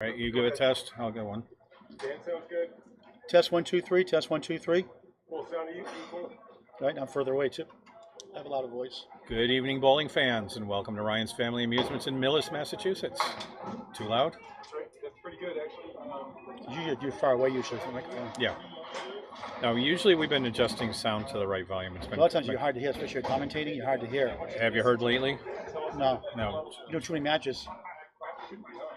All right, you give a test. I'll get one. Dan sounds good. Test 1 2 3. Test 1 2 3. Full sound equal. Right, I'm further away too. I have a lot of voice. Good evening, bowling fans, and welcome to Ryan's Family Amusements in Millis, Massachusetts. Too loud? That's right. That's pretty good, actually. You're far away usually from the microphone. Yeah. Now, usually we've been adjusting sound to the right volume. It's been A lot of times you're hard to hear, especially you're commentating. You're hard to hear. Have you heard lately? No. No. You do too many matches.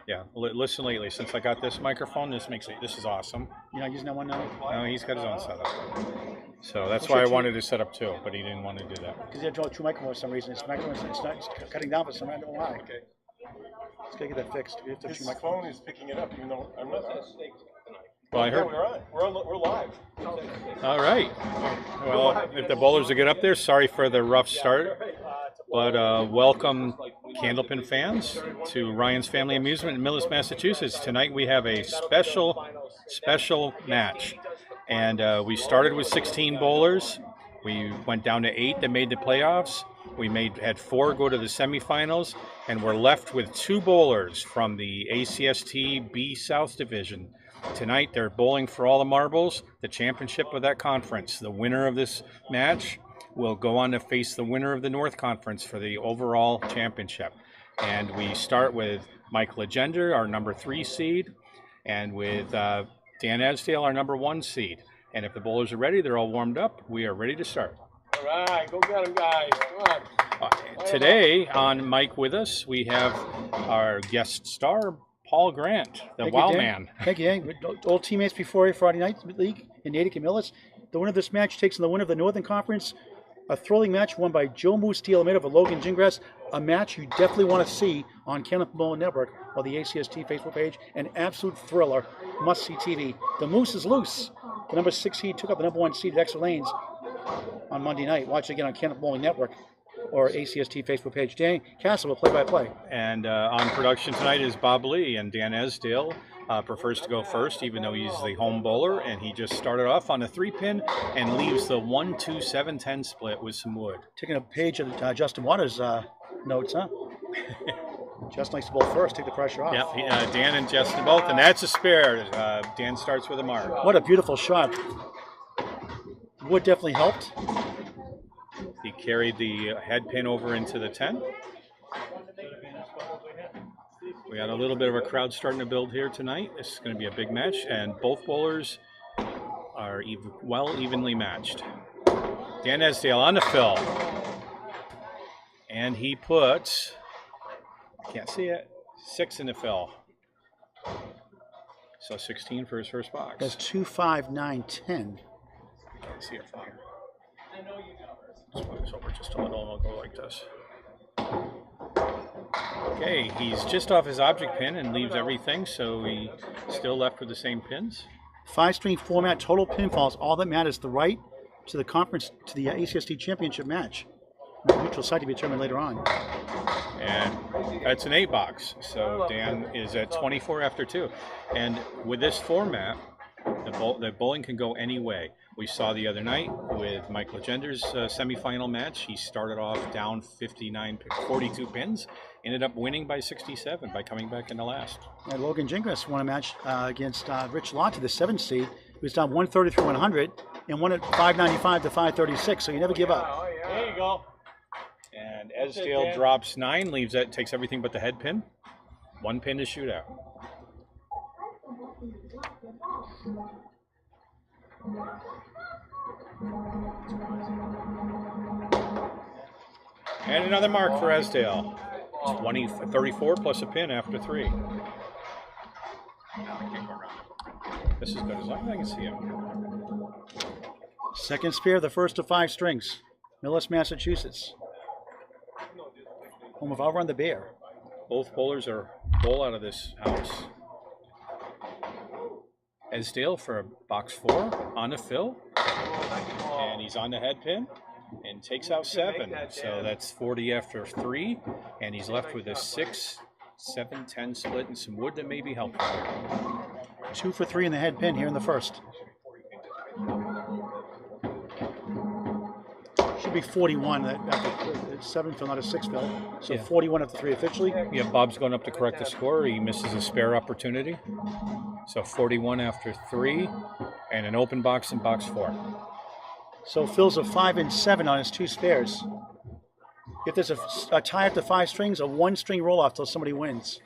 Yeah. Listen lately. Since I got this microphone, this is awesome. You're not using that one now? No, he's got his own setup. So that's why I wanted to set up two, but he didn't want to do that. Because you have two microphones for some reason. It's not cutting down for some reason. I don't know why. Okay. Let's gotta get that fixed. We have to have two His microphones. phone is picking it up, even though I'm not. Well, I Yeah, heard. we're live. All right. Well, if the bowlers will get up there, sorry for the rough start. But welcome, Candlepin fans, to Ryan's Family Amusement in Millis, Massachusetts. Tonight we have a special match. And we started with 16 bowlers. We went down to 8 that made the playoffs. We had 4 go to the semifinals. And we're left with 2 bowlers from the ACST-B South Division. Tonight they're bowling for all the marbles, the championship of that conference. The winner of this match will go on to face the winner of the North Conference for the overall championship. And we start with Mike Legendre, our number 3 seed, and with Dan Esdale, our number 1 seed. And if the bowlers are ready, they're all warmed up, we are ready to start. All right, go get them, guys. Come on. Today on Mike with us, we have our guest star, Paul Grant, the Thank Wow you, Dan. Man. Thank you, Dan. Old teammates before Friday night league in Natick and Millis. The winner of this match takes on the winner of the Northern Conference. A thrilling match won by Joe Moose Deal over Logan Gingras. A match you definitely want to see on Candlepin Network or the ACST Facebook page. An absolute thriller. Must-see TV. The Moose is loose. The number 6 seed took up the number 1 seed at Extra Lanes on Monday night. Watch it again on Candlepin Network or ACST Facebook page. Dan Castle will play-by-play. And on production tonight is Bob Lee, and Dan Esdale prefers to go first, even though he's the home bowler, and he just started off on a 3-pin and leaves the 1-2-7-10 split with some wood. Taking a page of Justin Waters' notes, huh? Justin likes to bowl first, take the pressure off. Yeah, Dan and Justin both, and that's a spare. Dan starts with a mark. What a beautiful shot. Wood definitely helped. He carried the head pin over into the 10. We got a little bit of a crowd starting to build here tonight. This is going to be a big match, and both bowlers are evenly matched. Dan Esdale on the fill. And he puts, can't see it, 6 in the fill. So 16 for his first box. That's 2, 5, 9, 10. Can't see it from here. Let's put this over just a little and we'll go like this. Okay, he's just off his object pin and leaves everything, so he's still left with the same pins. 5-string format, total pinfalls. All that matters, the right to the conference, to the ACST championship match. The neutral side to be determined later on. And that's an 8 box, so Dan is at 24 after 2. And with this format, the bowling can go any way. We saw the other night with Mike Legendre's semifinal match. He started off down 42 pins, ended up winning by 67 by coming back in the last. And Logan Gingras won a match against Rich Lott, the 7th seed. He was down 133-100 and won at 595 to 536. So you never give up. There you go. And Esdale drops 9, takes everything but the head pin. 1 pin to shoot out. And another mark for Esdale. 34 plus a pin after 3. Now I can't go around. This is good as long as I can see him. Second spare, the first of 5 strings. Millis, Massachusetts. Home of Outrun the Bear. Both bowlers are bowl out of this house. Esdale for box 4 on the fill. And he's on the head pin and takes out 7. So that's 40 after 3. And he's left with a 6, 7, 10 split and some wood that may be helpful. 2 for 3 in the head pin here in the first. Should be 41 after 7 fill, not a 6 fill. So Yeah. 41 after 3 officially. Yeah, Bob's going up to correct the score. He misses a spare opportunity. So 41 after 3, and an open box in box 4. So Phil's a 5 and 7 on his 2 spares. If there's a tie after 5 strings, a 1-string roll off till somebody wins.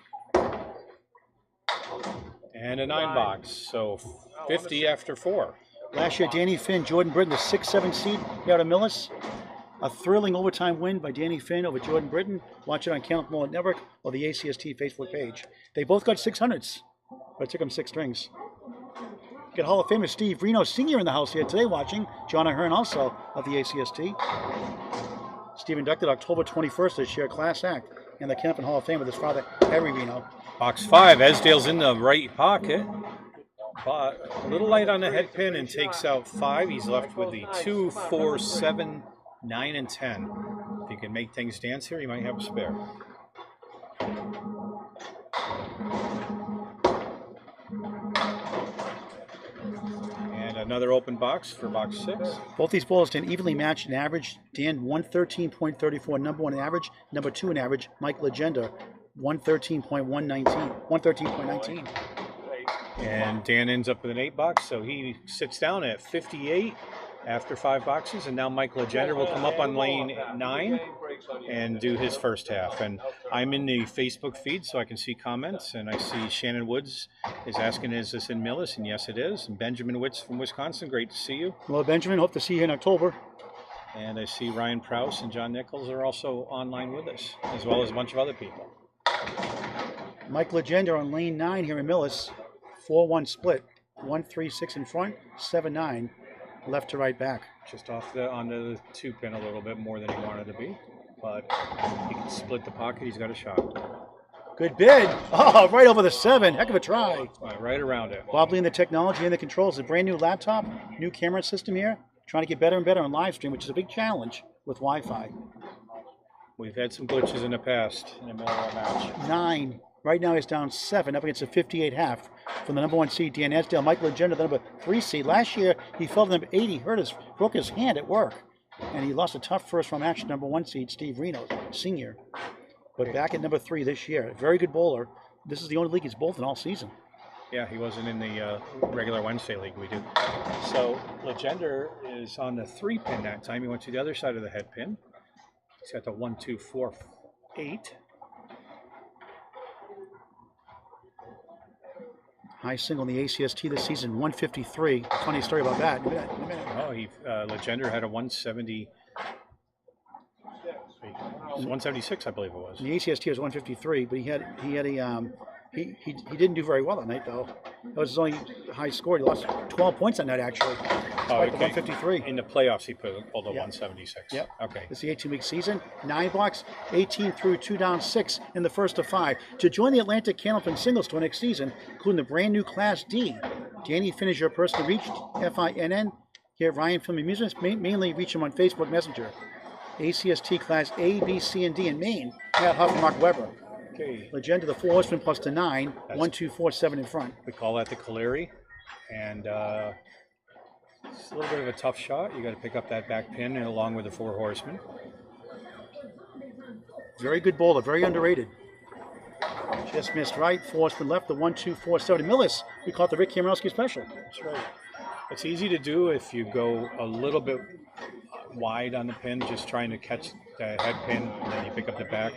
And a 9 box, so 50 after 4. Last year, Danny Finn, Jordan Britton, the 6-7 seed here out of Millis. A thrilling overtime win by Danny Finn over Jordan Britton. Watch it on Candlepin Network or the ACST Facebook page. They both got 600s, but it took them 6 strings. Got Hall of Famer Steve Reno Sr. in the house here today watching. John Ahern also of the ACST. Steve inducted October 21st this year, Class Act, and the Candlepin Hall of Fame with his father, Harry Reno. Box 5, Esdale's in the right pocket. But a little light on the head pin and takes out 5. He's left with the 2, 4, 7, 9, and 10. If he can make things dance here, he might have a spare. And another open box for box 6. Both these balls did evenly matched in average. Dan 113.34, number 1 in average. Number 2 in average, Mike Legendre, 113.19. And Dan ends up with an 8 box, so he sits down at 58 after 5 boxes. And now Mike Legendre will come up on lane 9 and do his first half. And I'm in the Facebook feed, so I can see comments. And I see Shannon Woods is asking, is this in Millis? And yes, it is. And Benjamin Witz from Wisconsin, great to see you. Well, Benjamin, hope to see you in October. And I see Ryan Prowse and John Nichols are also online with us, as well as a bunch of other people. Mike Legendre on lane 9 here in Millis. 4-1 split, 1-3-6 in front, 7-9 left to right back. Just off onto the 2 pin a little bit more than he wanted to be, but he can split the pocket. He's got a shot. Good bid. Oh, right over the 7. Heck of a try. Right around it. Bob Lee in the technology and the controls. A brand new laptop, new camera system here. Trying to get better and better on live stream, which is a big challenge with Wi-Fi. We've had some glitches in the past in the middle of a match. 9. Right now he's down 7 up against a 58 half from the number 1 seed, Dan Esdale. Mike Legendre, the number 3 seed. Last year he fell to number 8. He broke his hand at work. And he lost a tough first round match to number 1 seed, Steve Reno, senior. But back at number 3 this year. Very good bowler. This is the only league he's bowled in all season. Yeah, he wasn't in the regular Wednesday league we do. So Legendre is on the 3 pin that time. He went to the other side of the head pin. He's got the 1, 2, 4, 8. High single in the ACST this season, 153. Funny story about that. In a minute. Oh, Legendre had a 170. 176, I believe it was. The ACST was 153, but he didn't do very well that night though. That was his only high score. He lost 12 points that night actually. Oh, okay. 153. In the playoffs, he pulled a 176. Yep. Okay. It's the 18-week season. 9 blocks, 18 through 2 down 6 in the first of 5. To join the Atlantic Candlepin Singles Tour next season, including the brand new Class D. Danny Finn is your person to reach, FINN. Here at Ryan Film Amusements, mainly reach him on Facebook Messenger. ACST Class A, B, C, and D in Maine. Pat Huff and Mark Weber. Okay. Legendre, the 4 horsemen plus the 9. 1, 2, 4, 7 in front. We call that the Caleri. And it's a little bit of a tough shot. You got to pick up that back pin and along with the 4 horsemen. Very good bowler, very underrated. Just missed right. 4 horsemen left. The 1, 2, 4, 7. Millis, we call it the Rick Kamarowski special. That's right. It's easy to do if you go a little bit wide on the pin, just trying to catch the head pin, and then you pick up the back.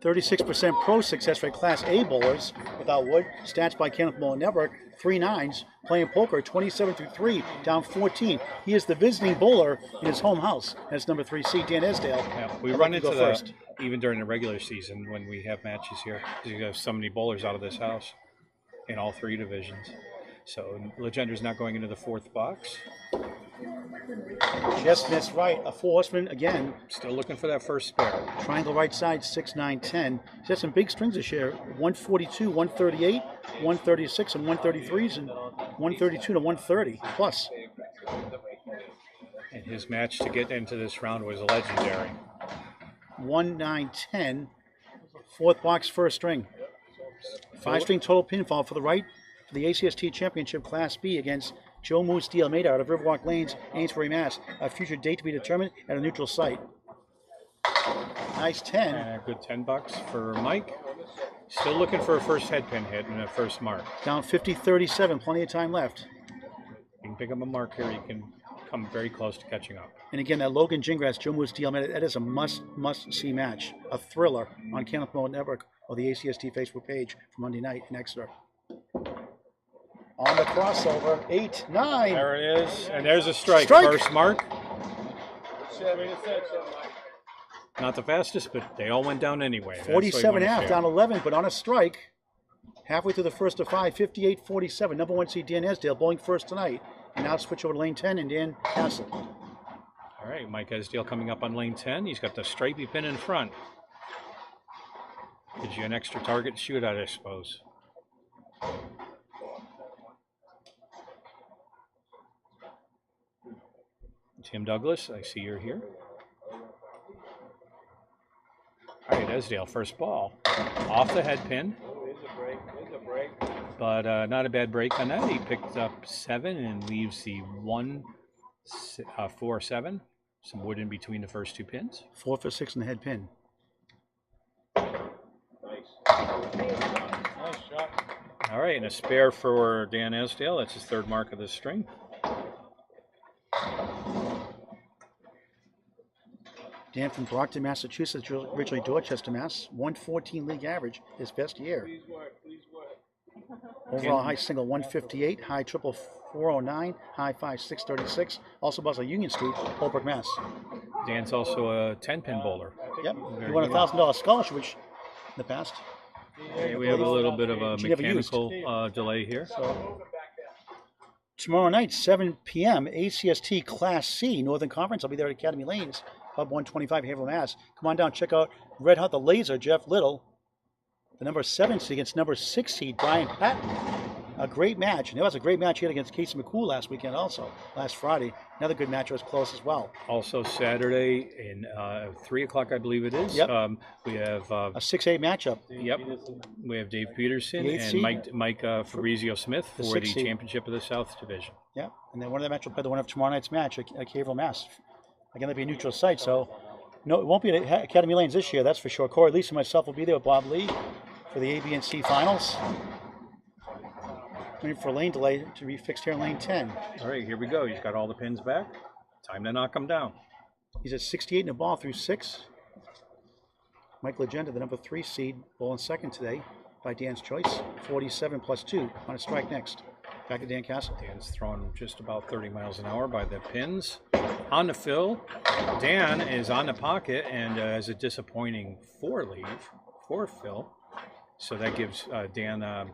36% pro success rate Class A bowlers without wood. Stats by Candlepin Network. 3 9s. Playing poker, 27 through 3, down 14. He is the visiting bowler in his home house. That's number 3 seed, Dan Esdale. Yeah, we run into that even during the regular season when we have matches here. You have so many bowlers out of this house in all 3 divisions. So Legendre's not going into the 4th box. Just missed right. A 4 horseman again. Still looking for that first spare. Triangle right side, 6, 9, 10. He's had some big strings this year. 142, 138, 136, and 133s, and 132 to 130 plus. And his match to get into this round was legendary. 1, 9, 10. 4th box, first string. 5 string total pinfall for the right for the ACST Championship Class B against Joe Moose D. Almeida out of Riverwalk Lanes, Amesbury, Mass. A future date to be determined at a neutral site. Nice 10. And a good $10 for Mike. Still looking for a first head pin hit and a first mark. Down 50-37, plenty of time left. You can pick up a mark here. You can come very close to catching up. And again, that Logan Gingras, Joe Moose D. Almeida, that is a must-see match. A thriller on Candlepin Network or the ACST Facebook page for Monday night in Exeter. On the crossover, 8-9. There it is. And there's a strike. Strike! First mark. Not the fastest, but they all went down anyway. 47.5, down 11, but on a strike. Halfway through the first of 5, 58-47. Number 1 seed Dan Esdale bowling first tonight. And now switch over to lane 10 and Dan Hassel. All right, Mike Esdale coming up on lane 10. He's got the stripey pin in front. Gives you an extra target to shoot at, I suppose. Tim Douglas, I see you're here. All right, Esdale, first ball. Off the head pin. But not a bad break on that. He picked up 7 and leaves the 4-7. Some wood in between the first 2 pins. 4 for 6 in the head pin. Nice shot. All right, and a spare for Dan Esdale. That's his 3rd mark of the string. Dan from Brockton, Massachusetts, originally Dorchester, Mass. 114 league average, his best year. Please work. Overall high single 158, high triple 409, high 5 636. Also buzz on Union Street, Holbrook, Mass. Dan's also a 10-pin bowler. Yep, he won a $1,000 scholarship, which in the past. Okay, we have a little bit of a She never used. mechanical delay here. So tomorrow night, 7 p.m., ACST Class C Northern Conference. I'll be there at Academy Lanes, Pub 125, Haverhill, Mass. Come on down, check out Red Hot the Laser, Jeff Little. The number 7 seed against number 6 seed, Brian Patton. A great match. And there was a great match here against Casey McCool last weekend also, last Friday. Another good match was close as well. Also Saturday in 3 o'clock, I believe it is. Yep. We have A 6-8 matchup. Yep. We have Dave Peterson The 8th and seed. Mike Fabrizio Smith The for the 6th seed. championship of the South Division. Yep. And then one of the match will play the winner of tomorrow night's match at Haverhill, Mass. Again, that'll be a neutral site, so no, it won't be at Academy Lanes this year, that's for sure. Corey Lisa and myself will be there with Bob Lee for the A, B, and C finals. Waiting for a lane delay to be fixed here in lane 10. All right, here we go. He's got all the pins back. Time to knock him down. He's at 68 in the ball through 6. Mike Legendre, the number 3 seed, bowling second today by Dan's choice. 47 plus 2 on a strike next. Back to Dan Castle. Dan's thrown just about 30 miles an hour by the pins. On the fill, Dan is on the pocket and has a disappointing 4 leave, 4 fill. So that gives Dan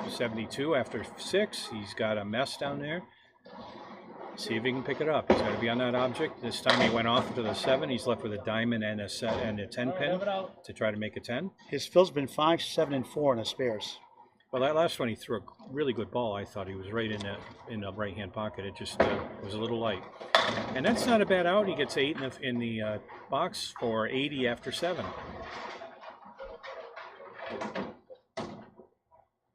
72 after 6. He's got a mess down there. See if he can pick it up. He's got to be on that object. This time he went off to the 7. He's left with a diamond and a 10 pin to try to make a 10. His fill's been 5, 7, and 4 in his spares. Well, that last one he threw a really good ball. I thought he was right in the right hand pocket. It just was a little light, and that's not a bad out. He gets 8 in the box for 80 after 7.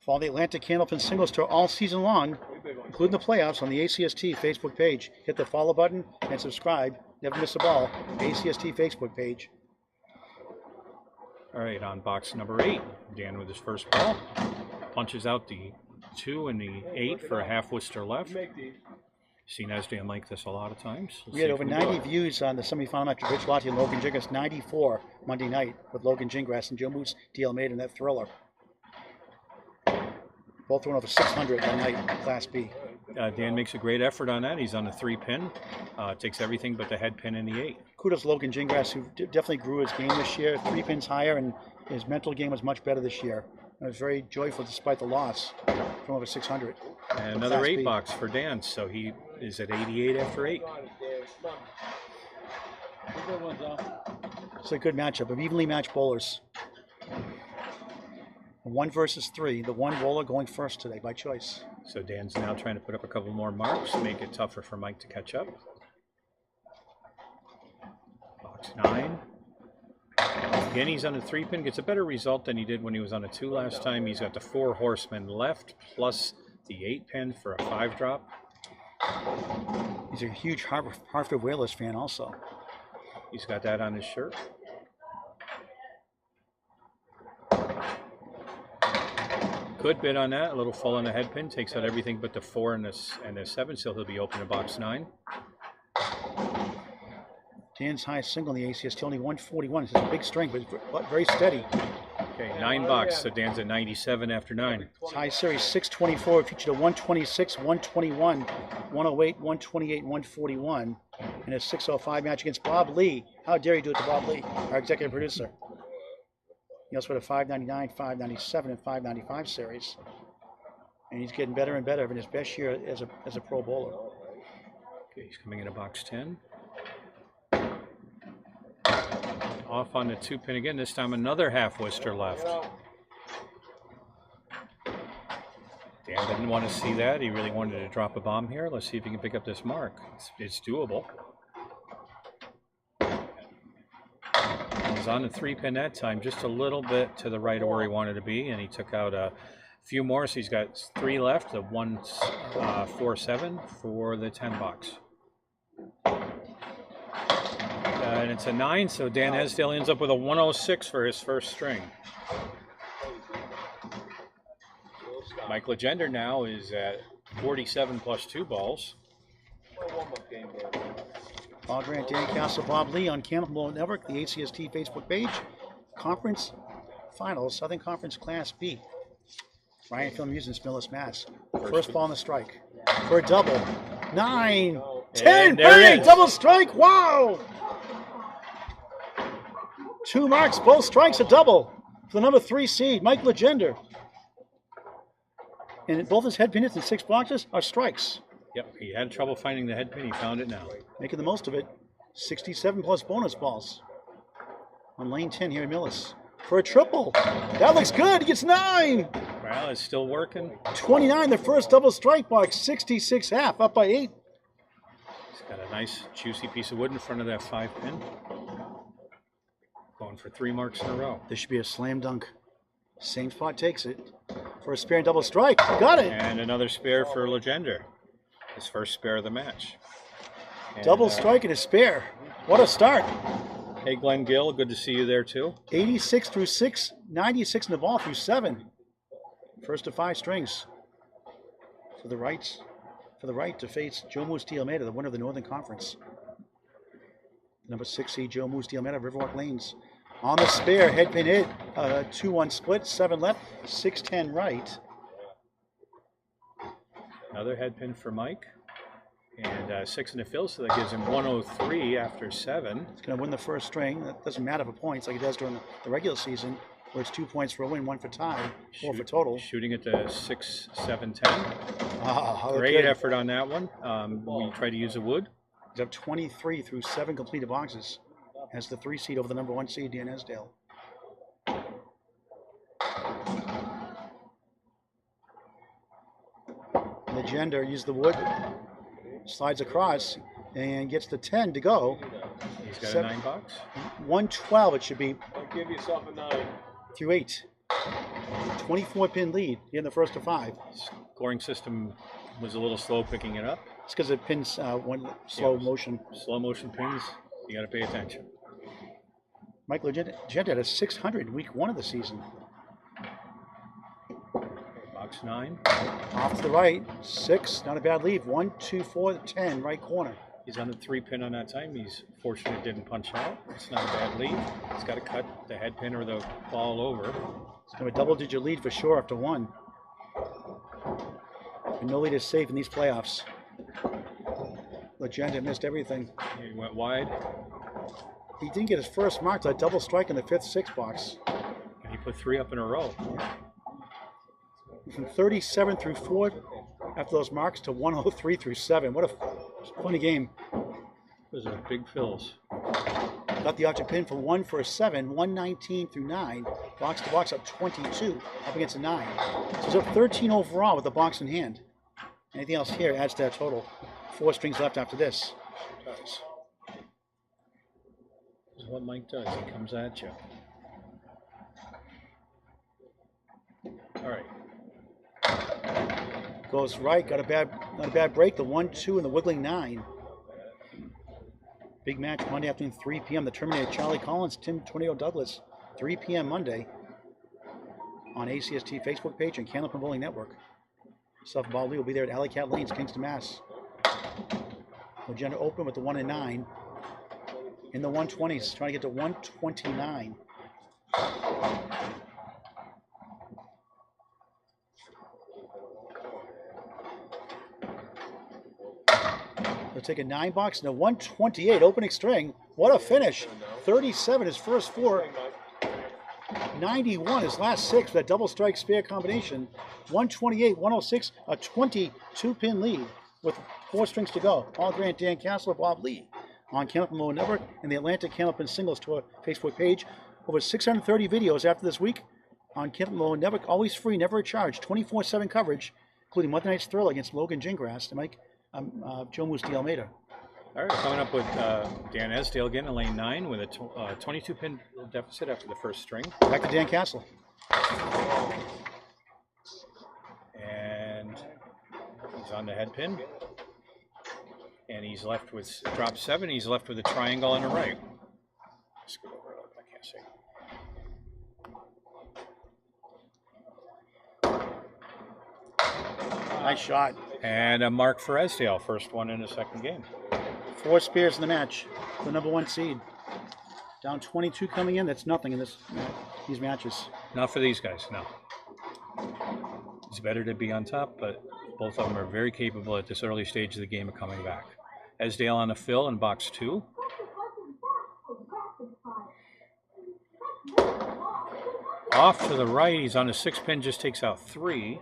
Follow the Atlantic Candlepin Singles Tour all season long, including the playoffs on the ACST Facebook page. Hit the follow button and subscribe. Never miss a ball. ACST Facebook page. All right, on box number 8, Dan with his first ball punches out the 2 and the 8 for a half Worcester left. Seen Esdale like this a lot of times. We had over 90 views on the semifinal match of Rich Lottie and Logan Gingras, 94 Monday night with Logan Gingras and Joe Moose D. Almeida in that thriller. Both went over 600 that night in Class B. Dan makes a great effort on that. He's on the 3 pin. Takes everything but the head pin in the 8. Kudos to Logan Gingras, who definitely grew his game this year. 3 pins higher, and his mental game was much better this year. I was very joyful despite the loss from over 600. And another 8 box for Dan, so he is at 88 after 8. It's a good matchup of evenly matched bowlers. 1 versus 3. The 1 bowler going first today by choice. So Dan's now trying to put up a couple more marks, make it tougher for Mike to catch up. Box 9. Again, he's on a 3 pin. Gets a better result than he did when he was on a 2 last time. He's got the 4 horsemen left plus The 8-pin for a 5-drop. He's a huge Hartford Whalers fan also. He's got that on his shirt. Good bid on that. A little full on the head pin. Takes out everything but the 4 and the 7, so he'll be open to box 9. Dan's highest single in the ACST, only 141. It's a big strength, but very steady. Okay, 9 bucks. So Dan's at 97 after 9. His high series 624, featured a 126, 121, 108, 128, 141, and a 605 match against Bob Lee. How dare you do it to Bob Lee, our executive producer? He also had a 599, 597, and 595 series. And he's getting better and better in his best year as a pro bowler. Okay, he's coming in a box 10. Off on the 2-pin again. This time another half Worcester left. Dan didn't want to see that. He really wanted to drop a bomb here. Let's see if he can pick up this mark. It's doable. He's on the 3-pin that time, just a little bit to the right of where he wanted to be, and he took out a few more. So he's got 3 left, the 147 for the 10 bucks. And it's a 9, so Dan Esdale ends up with a 106 for his first string. Mike Legendre now is at 47 plus 2 balls. Paul Grant, Dan Castle, Bob Lee on Candlepin Network, the ACST Facebook page. Conference Finals, Southern Conference Class B. Ryan Film Amusements, Millis, Mass. First ball on the strike for a double. 9, 10, bang, double strike, wow! 2 marks, both strikes, a double for the number 3 seed, Mike Legendre. And both his head pin hits and 6 boxes are strikes. Yep, he had trouble finding the head pin. He found it now. Making the most of it. 67 plus bonus balls on lane 10 here in Millis for a triple. That looks good. He gets 9. Well, it's still working. 29, the first double strike box. 66 half, up by 8. He's got a nice juicy piece of wood in front of that 5-pin. Going for 3 marks in a row. This should be a slam dunk. Same spot takes it for a spare and double strike. Got it. And another spare for Legendre. His first spare of the match. And, double strike and a spare. What a start. Hey, Glenn Gill, good to see you there too. 86 through 6, 96 in the ball through 7. First of 5 strings for the right to face Joe Moose de Almeida, the winner of the Northern Conference. Number 6 seed Joe Moose de Almeida, Riverwalk Lanes. On the spare, head pin hit, 2-1 split, 7 left, 6-10 right. Another head pin for Mike. And 6 in the fill, so that gives him 103 after 7. He's going to win the first string. That doesn't matter for points like it does during the regular season, where it's 2 points for a win, 1 for tie, 4 for total. Shooting at the 6, 7, 10. Great effort on that one. We try to use the wood. He's up 23 through 7 completed boxes. Has the 3 seed over the number 1 seed, Dan Esdale. Legendre used the wood, slides across, and gets the 10 to go. He's got a 9 box. 112 it should be. Don't give yourself a 9. Through 8. 24 pin lead in the first of 5. Scoring system was a little slow picking it up. It's because the pins went slow motion. Slow motion pins, you got to pay attention. Mike Legendre had a 600 in week 1 of the season. Box 9. Off to the right, 6, not a bad lead. 1, 2, 4, 10, right corner. He's on the 3-pin on that time. He's fortunate it didn't punch out. It's not a bad lead. He's got to cut the head pin or the ball over. It's going to be a double-digit lead for sure after 1. And no lead is safe in these playoffs. Legendre missed everything. He went wide. He didn't get his first mark to a double strike in the 5th 6 box. And he put 3 up in a row. From 37 through 4 after those marks to 103 through 7. What a funny game. Those are big fills. Got the object pin for 1 for a 7, 119 through 9. Box to box up 22, up against a 9. So he's up 13 overall with the box in hand. Anything else here adds to that total. 4 strings left after this. This is what Mike does. He comes at you. All right. Goes right, not a bad break. The 1-2 and the wiggling 9. Big match Monday afternoon, 3 p.m. The Terminator, Charlie Collins, Tim Tornado Douglas, 3 p.m. Monday on ACST Facebook page and Candlepin Bowling Network. Seth Baldwin will be there at Alley Cat Lanes, Kingston, Mass. Legendre open with the 1 and 9 in the 120s, trying to get to 129. They'll take a 9 box and a 128 opening string. What a finish! 37 his first 4. 91 his last 6 with that double strike spare combination. 128, 106, a 22-pin lead with 4 strings to go. Paul Grant, Dan Castler, Bob Lee on Candlepin Bowling Network and the Atlantic Candlepin Singles Tour Facebook page. Over 630 videos after this week on Candlepin Bowling Network. Always free, never a charge. 24/7 coverage, including Monday Night's Thrill against Logan Gingras and Joe Moose de Almeida. All right, coming up with Dan Esdale again in lane 9 with a 22-pin deficit after the first string. Back to Dan Castle. And he's on the head pin. And he's left with drop 7. He's left with a triangle on the right. Let's go over it. I can't see. Nice shot. And a mark for Esdale, first one in the second game. 4 spares in the match. The number 1 seed. Down 22 coming in. That's nothing in these matches. Not for these guys, no. It's better to be on top, but both of them are very capable at this early stage of the game of coming back. Esdale on the fill in box 2. Off to the right, he's on the 6-pin, just takes out 3.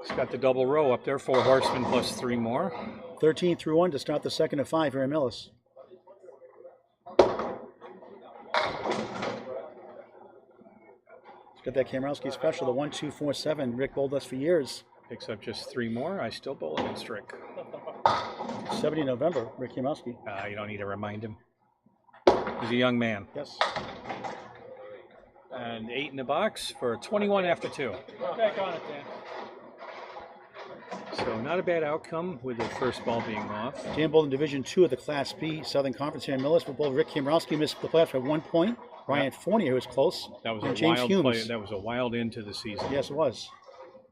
He's got the double row up there, 4 horsemen plus 3 more. 13 through 1 to start the second of 5 here in Millis. He's got that Kamrowski special, the 1-2-4-7. Rick bowled us for years. Picks up just 3 more. I still bowl against Rick. 70 November, Rick Kamrowski. You don't need to remind him. He's a young man. Yes. And 8 in the box for 21 after 2. Back on it, Dan. So not a bad outcome with the first ball being off. Dan bowled in Division 2 of the Class B Southern Conference here in Millis. But bowled Rick Kamrowski missed the playoffs by 1 point. Ryan Fournier was close. That was and a James wild Humes. play. That was a wild end to the season. Yes, it was.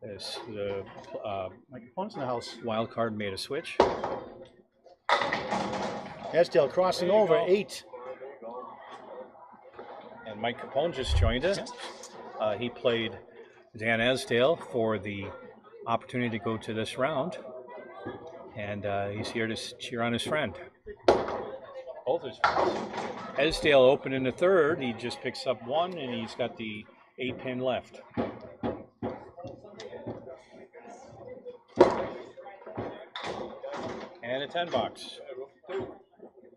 As the My opponent's in the house. wild card made a switch. Esdale crossing over, 8. And Mike Capone just joined us. He played Dan Esdale for the opportunity to go to this round. And he's here to cheer on his friend. Both his friends. Esdale open in the third. He just picks up 1, and he's got the 8-pin left. And a 10 box.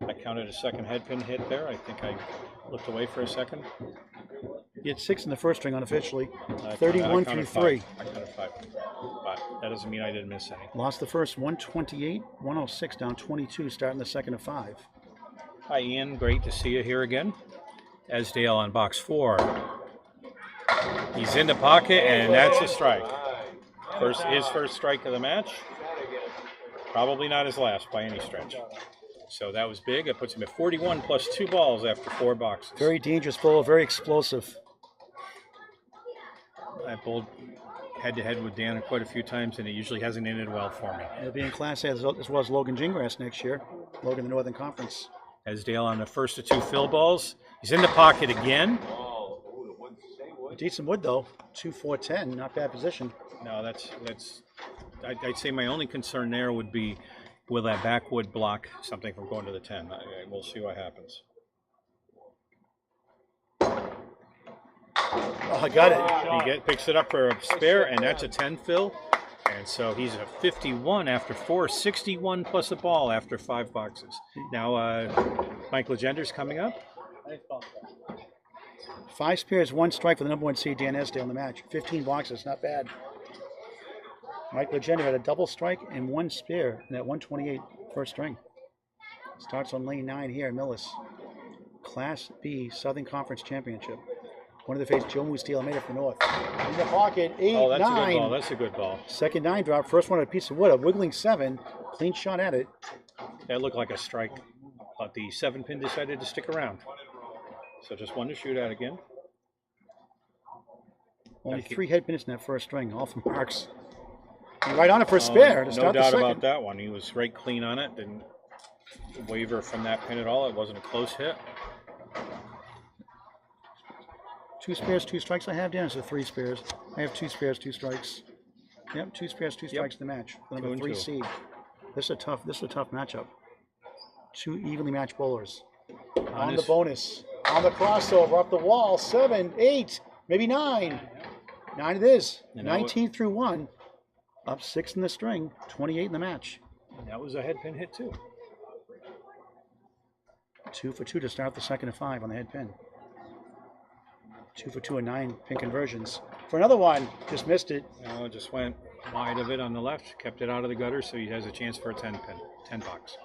I counted a second head pin hit there. I think I looked away for a second. He had 6 in the first string unofficially. I 31 through counted 3. 5. I counted 5. But that doesn't mean I didn't miss any. Lost the first 128, 106 down 22, starting the second of 5. Hi, Ian. Great to see you here again. Esdale on box 4. He's in the pocket, and that's a strike. His first strike of the match. Probably not his last by any stretch. So that was big. It puts him at 41 plus 2 balls after 4 boxes. Very dangerous bowler, very explosive. I bowled head-to-head with Dan quite a few times, and it usually hasn't ended well for me. He'll be in Class A as well as Logan Gingras next year. Logan, the Northern Conference. Esdale on the first of 2 fill balls. He's in the pocket again. Decent wood though. 2-4-10, not bad position. No, that's. I'd say my only concern there would be, will that backwood block something from going to the 10? We'll see what happens. Oh, I got it. He picks it up for a spare, and that's a 10 fill. And so he's at 51 after 4, 61 plus a ball after 5 boxes. Now, Mike Legendre's coming up. 5 spares, 1 strike for the number 1 seed, Dan Esdale in the match. 15 boxes, not bad. Mike Legendre had a double strike and 1 spare in that 128 first string. Starts on lane 9 here in Millis. Class B Southern Conference Championship. One of the face, Joe Moose Steel made it for North. In the pocket, 8, Oh, that's 9. a good ball. That's a good ball. Second 9 drop. First one at a piece of wood. A wiggling 7. Clean shot at it. That looked like a strike, but the 7-pin decided to stick around. So just one to shoot at again. Only 3 head pins in that first string, all from Parks. And right on it for a spare to start no the doubt second. about that one. He was right clean on it. Didn't waver from that pin at all. It wasn't a close hit. 2 spares, 2 strikes I have, Dan. So 3 spares. I have 2 spares, 2 strikes. Yep, 2 spares, 2 strikes in the match. The number 3 2. seed. This is a tough matchup. 2 evenly matched bowlers. On the bonus. On the crossover, off the wall. 7, 8, maybe 9. 9 it is. 19 through 1. Up 6 in the string. 28 in the match. And that was a head pin hit too. 2 for 2 to start the second of 5 on the head pin. 2 for 2 and 9 pin conversions. For another one, just missed it. No, just went wide of it on the left, kept it out of the gutter, so he has a chance for a 10 pin, 10 bucks.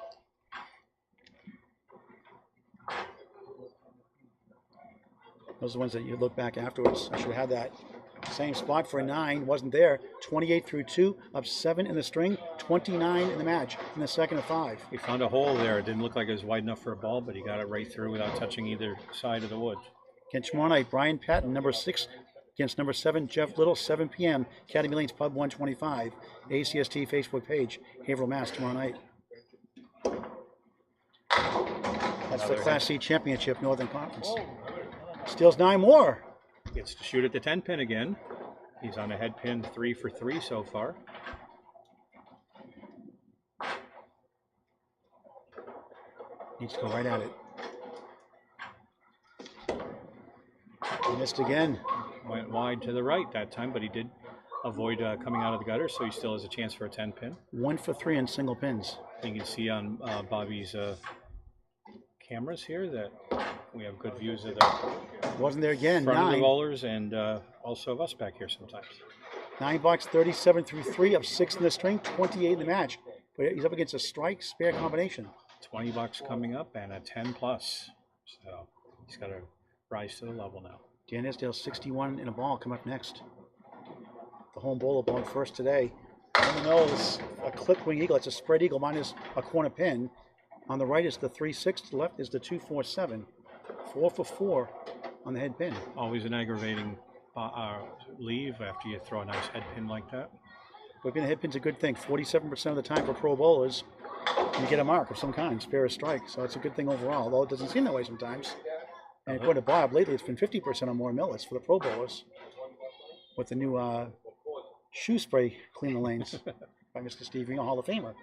Those are the ones that you look back afterwards. I should have had that. Same spot for a 9, wasn't there. 28 through 2, up 7 in the string, 29 in the match in the second of 5. He found a hole there. It didn't look like it was wide enough for a ball, but he got it right through without touching either side of the wood. Again, tomorrow night, Brian Patton, number 6, against number 7, Jeff Little, 7 p.m., Academy Lanes Pub 125, ACST Facebook page, Haverhill, Mass, tomorrow night. That's the Class C Championship, Northern Conference. Steals 9 more. Gets to shoot at the 10 pin again. He's on a head pin 3 for 3 so far. Needs to go right at it. He missed again. Went wide to the right that time, but he did avoid coming out of the gutter, so he still has a chance for a 10 pin. 1 for 3 in single pins. You can see on Bobby's cameras here that we have good views of the Wasn't there again. front of 9. the rollers and also of us back here sometimes. $9, 37 through 3, up 6 in the string, 28 in the match. But he's up against a strike spare combination. $20 coming up and a 10 plus. So he's got to rise to the level now. Dan Esdale, 61 in a ball, come up next. The home bowler ball first today. On the nose, a clip wing eagle. It's a spread eagle minus a corner pin. On the right is the 3-6. To the left is the 2-4-7. 4 for 4 on the head pin. Always an aggravating leave after you throw a nice head pin like that. Whipping the head pin's a good thing. 47% of the time for pro bowlers, you get a mark of some kind, spare or strike. So it's a good thing overall, although it doesn't seem that way sometimes. And according to Bob, lately it's been 50% or more millets for the pro bowlers with the new shoe spray clean the lanes by Mr. Steve Ring, a Hall of Famer.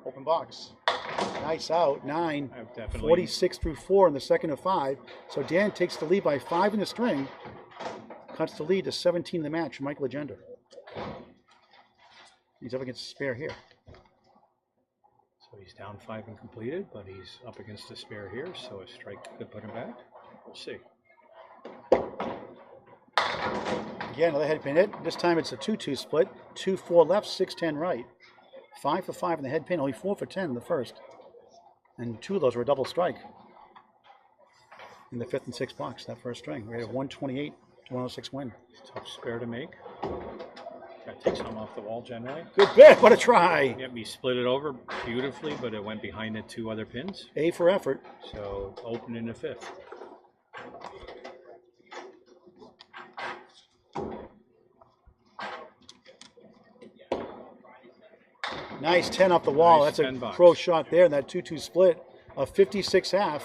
Open box. Nice out. 9. 46 through 4 in the second of 5. So Dan takes the lead by 5 in the string. Cuts the lead to 17 in the match. Mike Legendre. He's up against a spare here. So he's down 5 and completed, but he's up against a spare here, so a strike could put him back. We'll see. Again, another head pin hit. This time it's a 2-2 split. 2-4 left, 6-10 right. 5 for 5 in the head pin, only 4 for 10 in the first. And 2 of those were a double strike in the 5th and 6th box, that first string. We had a 128 to 106 win. Tough spare to make. Got to take some off the wall generally. Good bet, what a try! Yep, he split it over beautifully, but it went behind the 2 other pins. A for effort. So open in the 5th. Nice 10 off the wall. Nice, That's a $10. pro shot there in that 2-2 split of 56 half.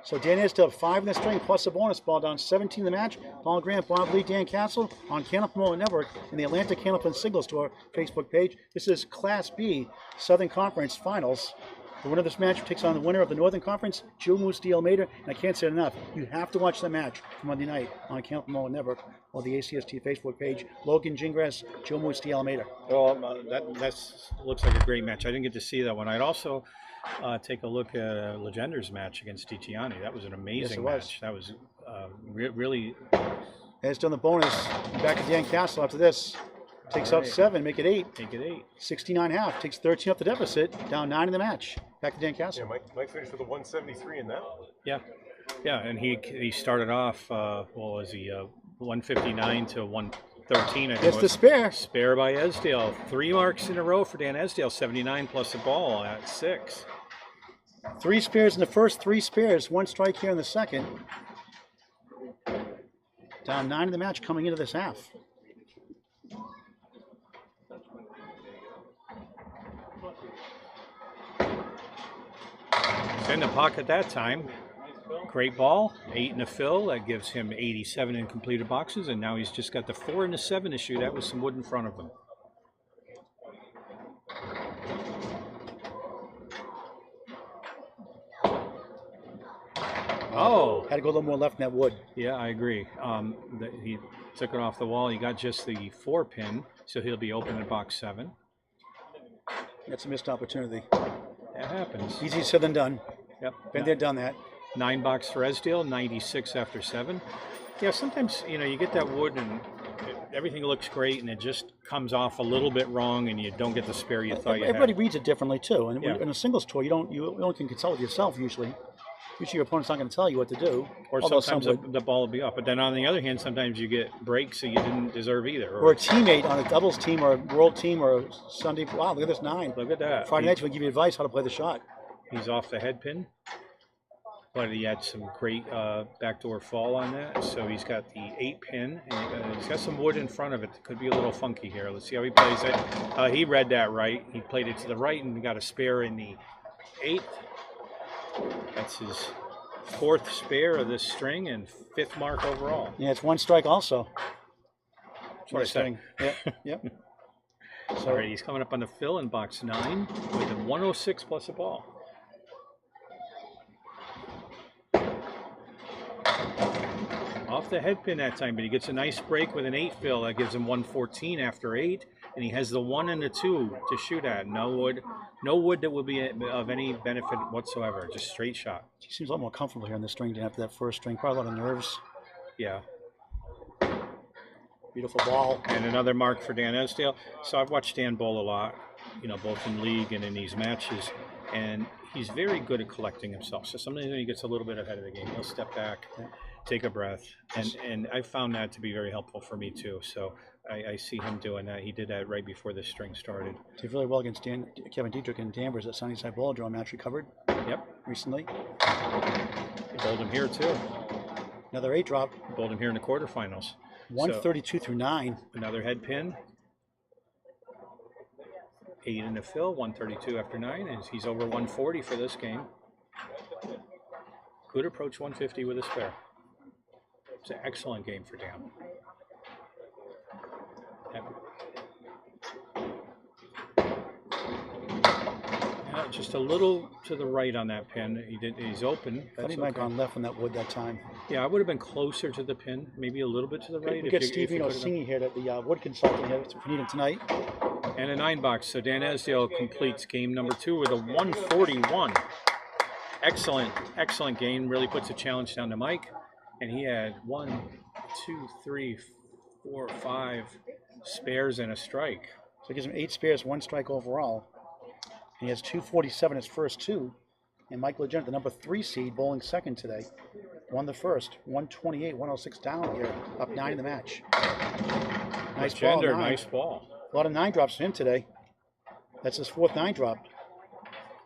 So Dan is still 5 in the string plus a bonus ball, down 17 in the match. Paul Grant, Bob Lee, Dan Castle on Candlepin Network in the Atlanta Candlepin Signal Store Facebook page. This is Class B Southern Conference Finals. The winner of this match takes on the winner of the Northern Conference, Joe Moose D. Almeida. And I can't say it enough, you have to watch the match for Monday night on Candlepin Network or the ACST Facebook page. Logan Gingras, Joe Moose D. Almeida. Well, that looks like a great match. I didn't get to see that one. I'd also take a look at Legendre's match against Titiani. That was an amazing match. That was really. Has done the bonus. Back to Dan Castle after this. Takes out 7, make it 8. Make it 8. 69 half. Takes 13 up the deficit. Down 9 in the match. Back to Dan Castle. Yeah, Mike finished with a 173 in that. Yeah. Yeah, and he started off, what was he, 159 to 113, I think. It's the spare. Spare by Esdale. 3 marks in a row for Dan Esdale, 79 plus a ball at 6. 3 spares in the first, 3 spares, 1 strike here in the second. Down 9 in the match coming into this half. It's in the pocket that time. Great ball, 8 in the fill. That gives him 87 in completed boxes, and now he's just got the 4 and the 7 to shoot at with some wood in front of him. Oh! Had to go a little more left in that wood. Yeah, I agree. He took it off the wall. He got just the 4 pin, so he'll be open at box 7. That's a missed opportunity. That happens. Easier said than done. Yep. Been there, done that. 9 box for Esdale, 96 after 7. Yeah, sometimes, you get that wood and everything looks great and it just comes off a little bit wrong and you don't get the spare you thought you had. Everybody reads it differently too. And Yeah. in a singles tour, you only can consult with yourself usually. Usually your opponent's not going to tell you what to do. Or although sometimes some would. the ball will be off. But then on the other hand, sometimes you get breaks that you didn't deserve either. Or a teammate on a doubles team or a world team or a Sunday. Wow, look at this 9. Look at that. Friday nights we give you advice how to play the shot. He's off the head pin. But he had some great backdoor fall on that. So he's got the 8 pin. And he's got some wood in front of it that could be a little funky here. Let's see how he plays it. He read that right. He played it to the right and got a spare in the 8th. That's his 4th spare of this string and 5th mark overall. Yeah, it's 1 strike also. That's what I said. Yep, yep. So, All right, he's coming up on the fill in box 9 with a 106 plus a ball. Off the head pin that time, but he gets a nice break with an 8 fill. That gives him 114 after 8, and he has the 1 and the 2 to shoot at. No wood that will be of any benefit whatsoever. Just straight shot. he seems a lot more comfortable here on the string than after that first string. Probably a lot of nerves. Yeah. Beautiful ball. And another mark for Dan Esdale. So I've watched Dan bowl a lot, both in league and in these matches, and he's very good at collecting himself. So sometimes when he gets a little bit ahead of the game, he'll step back, take a breath, and I found that to be very helpful for me too. So I see him doing that. He did that right before the string started. Did really well against Kevin Dietrich and Danvers at Sunnyside Ball Draw match recovered. Yep. Recently. He bowled him here too. Another 8 drop. He bowled him here in the quarterfinals. 132 through 9. Another head pin. 8 in the fill, 132 after 9, and he's over 140 for this game. Could approach 150 with a spare. It's an excellent game for Dan. Yeah, just a little to the right on that pin. He's open. I thought he might have gone left on that wood that time. Yeah, I would have been closer to the pin, maybe a little bit to the right. We get Steve singing here, the wood consultant here, if we need him tonight. And a 9 box. So Dan Esdale completes game number 2 with a 141. Excellent game. Really puts a challenge down to Mike. And he had 1, 2, 3, 4, 5 spares and a strike. So it gives him 8 spares, 1 strike overall. And he has 247 his first 2. And Mike Legendre, the number 3 seed, bowling second today, won the first. 128, 106 down here, up 9 in the match. Nice ball. Nice ball. A lot of 9 drops for him today. That's his 4th 9 drop.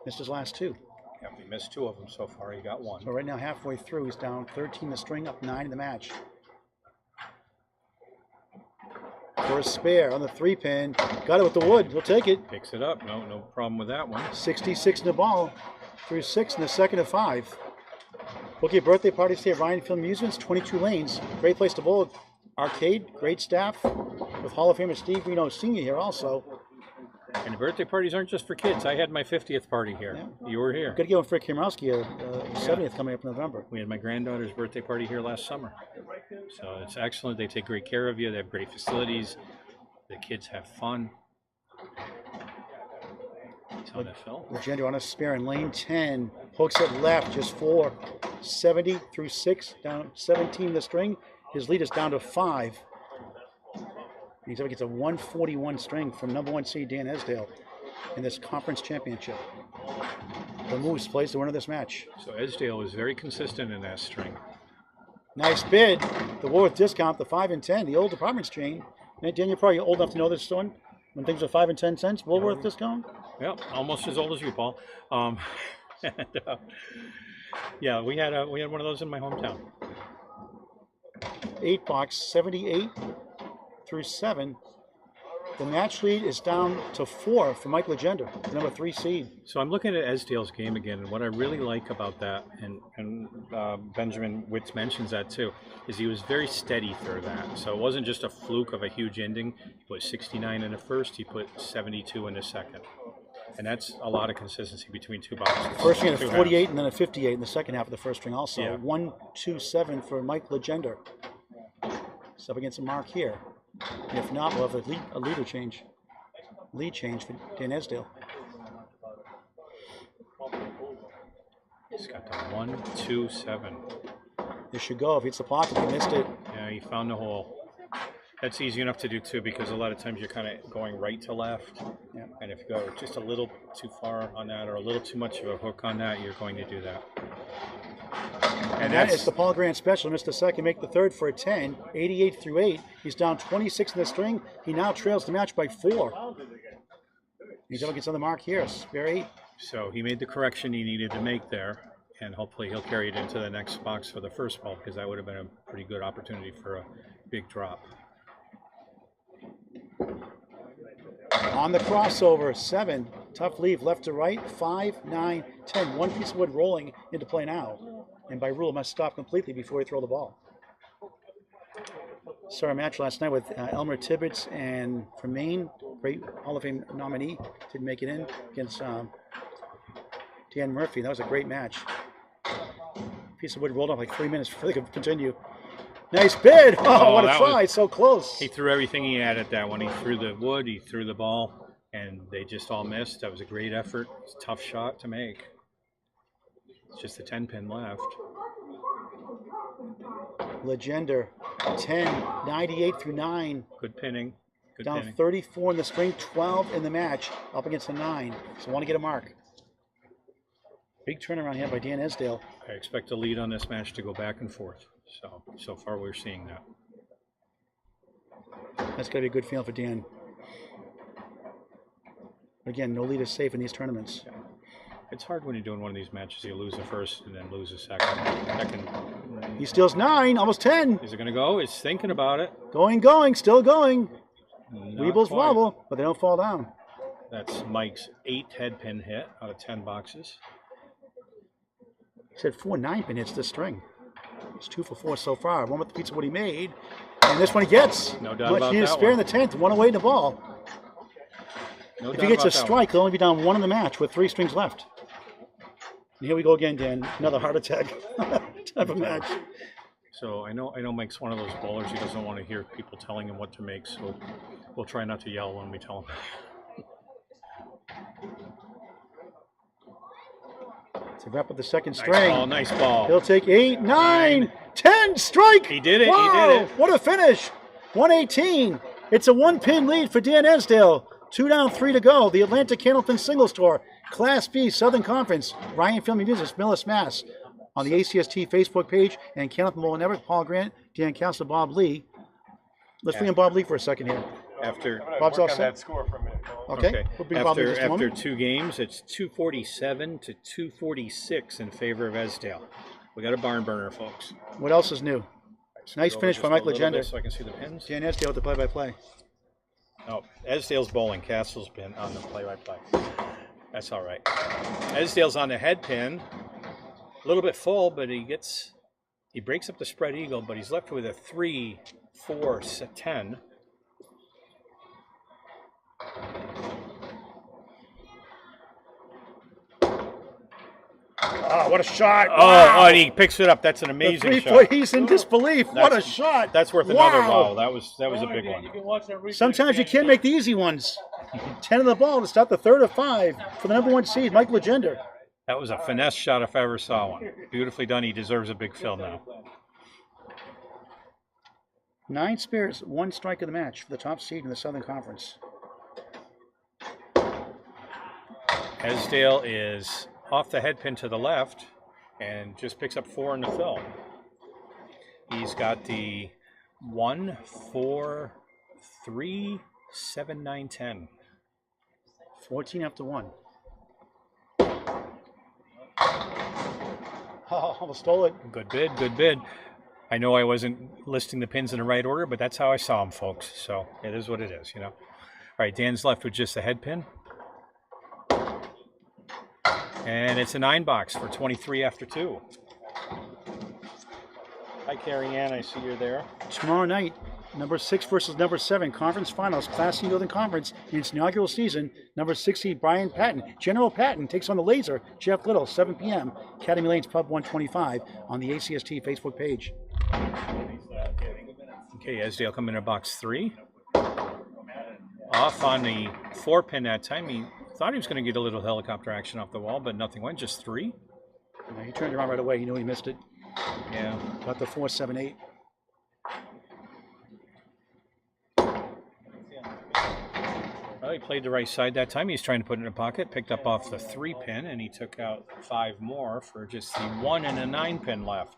Missed his last 2. Yeah, he missed 2 of them so far. He got 1. So right now, halfway through, he's down 13 the string, up 9 in the match. For a spare on the 3 pin. Got it with the wood. He'll take it. Picks it up. No problem with that one. 66 in the ball. Through 6 in the second of 5. Bookie birthday party stay at Ryan Film Amusements, 22 lanes. Great place to bowl. Arcade, great staff. With Hall of Famer Steve Reno Sr. here also. And the birthday parties aren't just for kids. I had my 50th party here. Yeah. You were here. Got to give him Frick Kimrowski, 70th coming up in November. We had my granddaughter's birthday party here last summer. So it's excellent. They take great care of you. They have great facilities. The kids have fun. It's on the fill. Legendre on a spare in lane 10. Hooks it left, just 4. 70 through 6, down 17 the string. His lead is down to 5. He's up against a 141 string from number 1 seed Dan Esdale in this conference championship. The Moose plays the winner of this match. So Esdale was very consistent in that string. Nice bid. The Woolworth discount, the 5 and 10, the old department's chain. Dan, you're probably old enough to know this one. When things are 5 and 10 cents, Woolworth discount. Yep, almost as old as you, Paul. And, yeah, we had one of those in my hometown. 8 box, 78 through 7. The match lead is down to 4 for Mike Legendre, the number 3 seed. So I'm looking at Esdale's game again, and what I really like about that, and Benjamin Witz mentions that too, is he was very steady through that. So it wasn't just a fluke of a huge ending. He put 69 in the first, he put 72 in the second. And that's a lot of consistency between 2 boxes. First string at a 48 and then a 58 in the second half of the first string also. Yeah. 1, 2, 7 for Mike Legendre. It's up against a mark here. If not, we'll have a lead change for Dan Esdale. He's got the 1, 2, 7. This should go. If it's the pocket, he missed it. Yeah, he found the hole. That's easy enough to do too, because a lot of times you're kind of going right to left. Yeah. And if you go just a little too far on that or a little too much of a hook on that, you're going to do that. And that is the Paul Grant special. Missed the second, make the third for a 10, 88 through 8. He's down 26 in the string. He now trails the match by 4. He's up against on the mark here, spare 8. So he made the correction he needed to make there, and hopefully he'll carry it into the next box for the first ball, because that would have been a pretty good opportunity for a big drop. On the crossover, 7. Tough leave left to right, 5, 9, 10. One piece of wood rolling into play now. And by rule, must stop completely before you throw the ball. Saw a match last night with Elmer Tibbetts and from Maine, great Hall of Fame nominee, didn't make it in, against Dan Murphy. That was a great match. Piece of wood rolled off like 3 minutes before they could continue. Nice bid! Oh, what a try! So close. He threw everything he had at that one. He threw the wood, he threw the ball, and they just all missed. That was a great effort. It's a tough shot to make. It's just a 10-pin left. Legendre, 10, 98 through 9. Good pinning. Good Down pinning. 34 in the string, 12 in the match, up against the 9. So want to get a mark. Big turnaround here by Dan Esdale. I expect the lead on this match to go back and forth. So far we're seeing that. That's got to be a good feeling for Dan. Again, no lead is safe in these tournaments. Yeah. It's hard when you're doing one of these matches. You lose the first and then lose the second. He steals 9, almost 10. Is it going to go? It's thinking about it. Going, still going. Not Weebles quite. wobble, but they don't fall down. That's Mike's 8th head pin hit out of 10 boxes. He said 4 9-pin hits this string. It's 2 for 4 so far. One with the pizza what he made. And this one he gets. No doubt about He that spare in one. the 10th, 1 away in the ball. No If doubt he gets about a that strike, he'll only be down 1 in the match with 3 strings left. And here we go again, Dan. Another heart attack type of match. So I know Mike's one of those bowlers. He doesn't want to hear people telling him what to make. So we'll try not to yell when we tell him. To wrap up the second string. Nice ball, nice ball. He'll take 8, 9, 10, strike! He did it, Wow, he did it. What a finish! 118. It's a 1-pin lead for Dan Esdale. 2 down, 3 to go. The Atlantic Candlepin Singles Tour, Class B, Southern Conference. Ryan Family Business, Millis, Mass. On the ACST Facebook page and Candlepin Mullen Everett, Paul Grant, Dan Castle, Bob Lee. Let's bring in Bob Lee for a second here. After Bob's all Work on set? that score for a minute. Okay. We'll bring Bob Lee in just a After moment. 2 games, it's 247 to 246 in favor of Esdale. We got a barn burner, folks. What else is new? Nice Go finish just by a Mike little bit Legendre. so I can see the pins. Dan Esdale with the play-by-play. Oh, Esdale's bowling. Castle's been on the play-by-play. That's all right. Esdale's on the head pin. A little bit full, but he breaks up the spread eagle, but he's left with a 3, 4, 10. Oh, what a shot. Oh, Wow. and he picks it up. That's an amazing The 3 shot. point, he's in disbelief. What a That's- shot. That's worth another Wow. wow. That was a big one. You can watch that replay Sometimes you again. can't make the easy ones. 10 of the ball to start the 3rd of 5 for the number 1 seed, Mike Legendre. That was a finesse shot if I ever saw one. Beautifully done. He deserves a big fill now. 9 spares, 1 strike of the match for the top seed in the Southern Conference. Esdale is off the head pin to the left and just picks up 4 in the fill. He's got the 1, 4, 3, 7, 9, 10. 14 after 1. Oh, almost stole it. Good bid, good bid. I know I wasn't listing the pins in the right order, but that's how I saw them, folks. So it is what it is, you know. All right, Dan's left with just the head pin. And it's a 9 box for 23 after 2. Hi, Carrie Ann. I see you're there. Tomorrow night, number 6 versus number 7, conference finals, Class C Northern Conference in its inaugural season. Number 6 seed Brian Patton, General Patton takes on the Laser, Jeff Little, 7 p.m. Academy Lanes Pub 125 on the ACST Facebook page. Okay, Esdale coming in box 3. Off on the 4 pin that time. He thought he was going to get a little helicopter action off the wall, but nothing went, just 3. Yeah, he turned around right away. He knew he missed it. Yeah. Got the 4, 7, 8. Well, he played the right side that time. He's trying to put it in a pocket, picked up off the 3 pin, and he took out 5 more for just the 1 and a 9 pin left.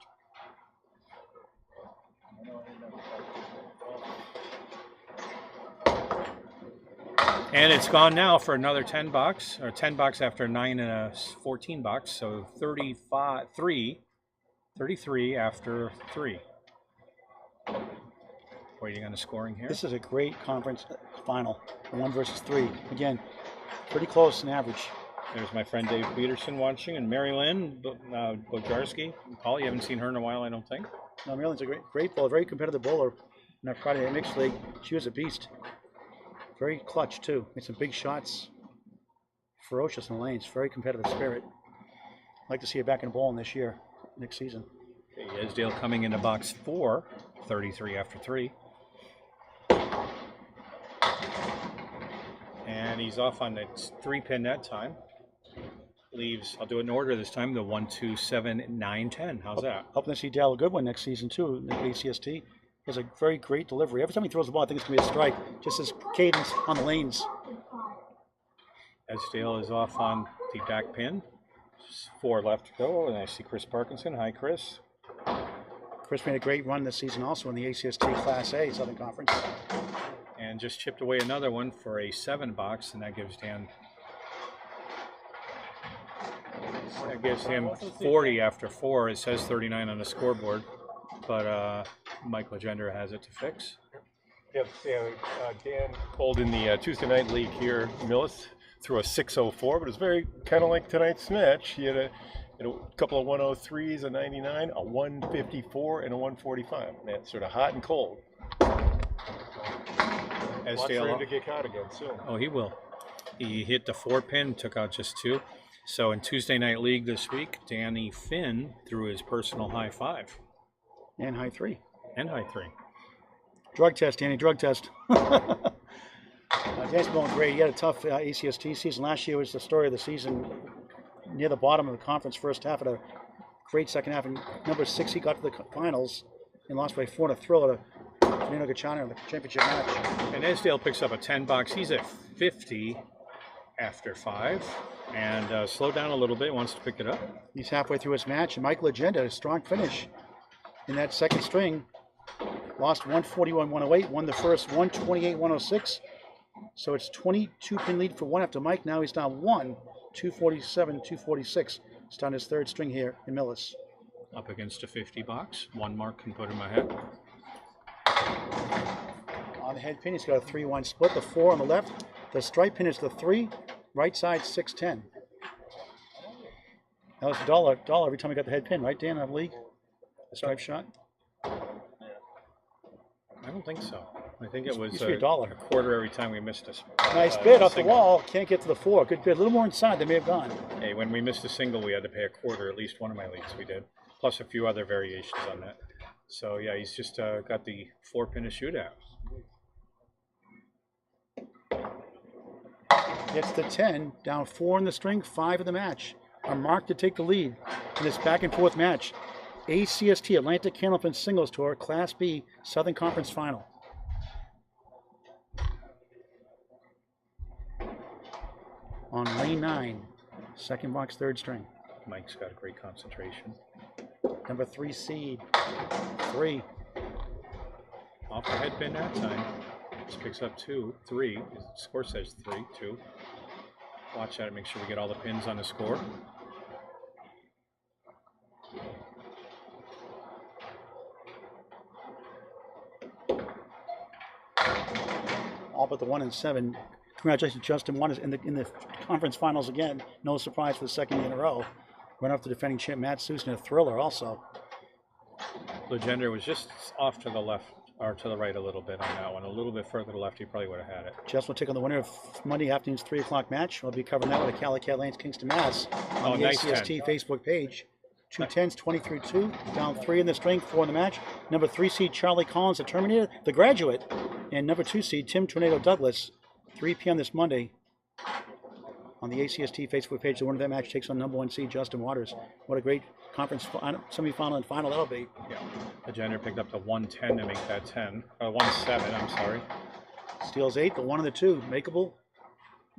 And it's gone now for another 10 box, or 10 box after 9 and a 14 box, so 33 after 3. Waiting on the scoring here. This is a great conference final, 1 versus 3. Again, pretty close in average. There's my friend Dave Peterson watching, and Mary Lynn Bojarski. Paul, you haven't seen her in a while, I don't think. No, Mary Lynn's a great bowler, very competitive bowler in our Friday Night Mixed League. She was a beast. Very clutch, too. Made some big shots. Ferocious in the lanes. Very competitive spirit. I'd like to see her back in the bowling this year, next season. Okay, Esdale coming into box 4, 33 after 3. And he's off on the 3 pin that time. Leaves, I'll do it in order this time, the 1, 2, 7, 9, 10. How's that? Hoping to see Dale a good one next season, too, in the ACST. He has a very great delivery. Every time he throws the ball, I think it's going to be a strike. Just his cadence on the lanes. Esdale is off on the back pin. 4 left to go, and I see Chris Parkinson. Hi, Chris. Chris made a great run this season also in the ACST Class A Southern Conference. And just chipped away another one for a 7 box, and that gives Dan. That gives him 40 after 4. It says 39 on the scoreboard, but Mike Legendre has it to fix. Dan pulled in the Tuesday night league here, Millis, through a 604, but it was very kind of like tonight's match. He had a couple of 103s, a 99, a 154, and a 145. Man, sort of hot and cold. Watch for him to get caught again soon. Oh, he will. He hit the 4 pin, took out just 2. So in Tuesday night league this week, Danny Finn threw his personal high 5. And high 3. And high 3. Drug test, Danny, drug test. Dan's going great. He had a tough ACST season. Last year was the story of the season, near the bottom of the conference first half, at a great second half. And number 6, he got to the finals and lost by 4 in a thriller to Fernando Gachana in the championship match. And Esdale picks up a 10 box. He's at 50 after 5. And slowed down a little bit, wants to pick it up. He's halfway through his match, and Mike Legendre, a strong finish in that second string. Lost 141-108, won the first 128-106. So it's 22 pin lead for 1 after Mike. Now he's down 1, 247-246. Starting his 3rd string here in Millis. Up against a 50 box. 1 mark can put him ahead. On the head pin, he's got a 3-1 split. The 4 on the left. The stripe pin is the 3. Right side 610. That was $1 every time we got the head pin, right, Dan, on the league? The stripe shot? I don't think so. I think it was $1. a quarter every time we missed a Nice bid off the wall. Can't get to the 4. Good bid. A little more inside. They may have gone. Hey, when we missed a single, we had to pay a quarter. At least one of my leagues we did. Plus a few other variations on that. So, yeah, he's just got the 4 pin to shoot at. Gets the 10, down 4 in the string, 5 in the match. A mark to take the lead in this back and forth match. ACST Atlantic Candlepin Singles Tour Class B Southern Conference Final. On lane 9, Second box, third string. Mike's got a great concentration. Number 3 seed. 3. Off the head pin that time. Just picks up 2, 3. His score says 3, 2. Watch that and make sure we get all the pins on the score. All but the 1 and 7. Congratulations, Justin. Won in the conference finals again. No surprise for the second year in a row. Went off the defending champ Matt Seuss in a thriller also. Legendre was just off to the left, or to the right a little bit on that one. A little bit further to the left, he probably would have had it. Justin will take on the winner of Monday afternoon's 3 o'clock match. We'll be covering that with a Calicat Lanes Kingston, Mass. On the nice ACST 10. Facebook page. 2 10s, 20 through 2. Down 3 in the string, 4 in the match. Number 3 seed Charlie Collins, the Terminator, the Graduate. And number 2 seed Tim Tornado Douglas. 3 p.m. this Monday on the ACST Facebook page. The winner of that match takes on number 1 seed Justin Waters. What a great conference semifinal and final that'll be. Yeah. Legendre picked up the 110 to make that 10. 1-7, I'm sorry. Steals 8, the 1 and the 2. Makeable.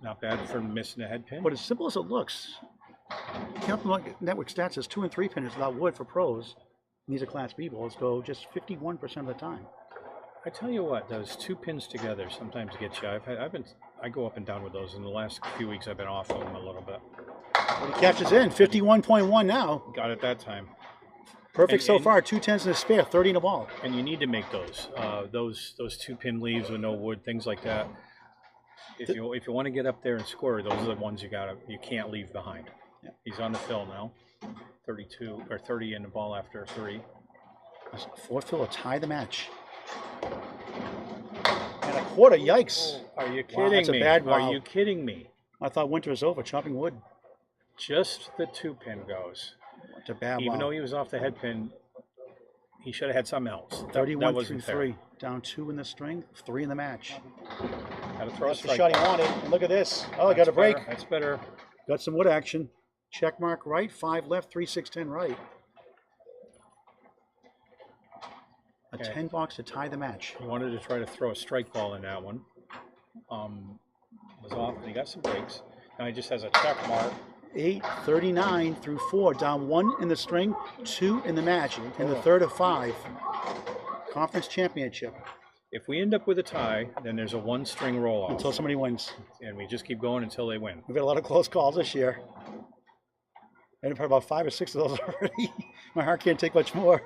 Not bad for missing a head pin. But as simple as it looks, Candlepin Network stats says 2 and 3 pinners without wood for pros. And these are Class B balls go just 51% of the time. I tell you what, those 2 pins together sometimes get you. I go up and down with those. In the last few weeks, I've been off of them a little bit. But he catches in 51.1 now. Got it that time. Perfect so far. 2 10s and a spare, 30 in a ball. And you need to make those. Those 2 pin leaves with no wood, things like that. If you want to get up there and score, those are the ones you can't leave behind. Yeah. He's on the fill now. 32 or 30 in the ball after 3. Fourth fill will tie the match. And a quarter, yikes. Are you Wow, kidding that's a me? bad wow. Are you kidding me? I thought winter was over, chopping wood. Just the 2 pin goes. It's a bad Even wow. though he was off the head pin, he should have had something else. 31 wasn't through fair. 3. Down 2 in the string, 3 in the match. Had to throw a That's the strike. shot he wanted. And look at this. Oh, I got a break. That's better. Got some wood action. Check mark right, 5 left, 3 6 10 right. A Okay. 10 box to tie the match. He wanted to try to throw a strike ball in that one. Was off, and he got some breaks. Now he just has a check mark. 8:39 through 4. Down 1 in the string, 2 in the match. In the third of 5. Conference championship. If we end up with a tie, then there's a 1-string roll off. Until somebody wins. And we just keep going until they win. We've got a lot of close calls this year. I've had about 5 or 6 of those already. My heart can't take much more.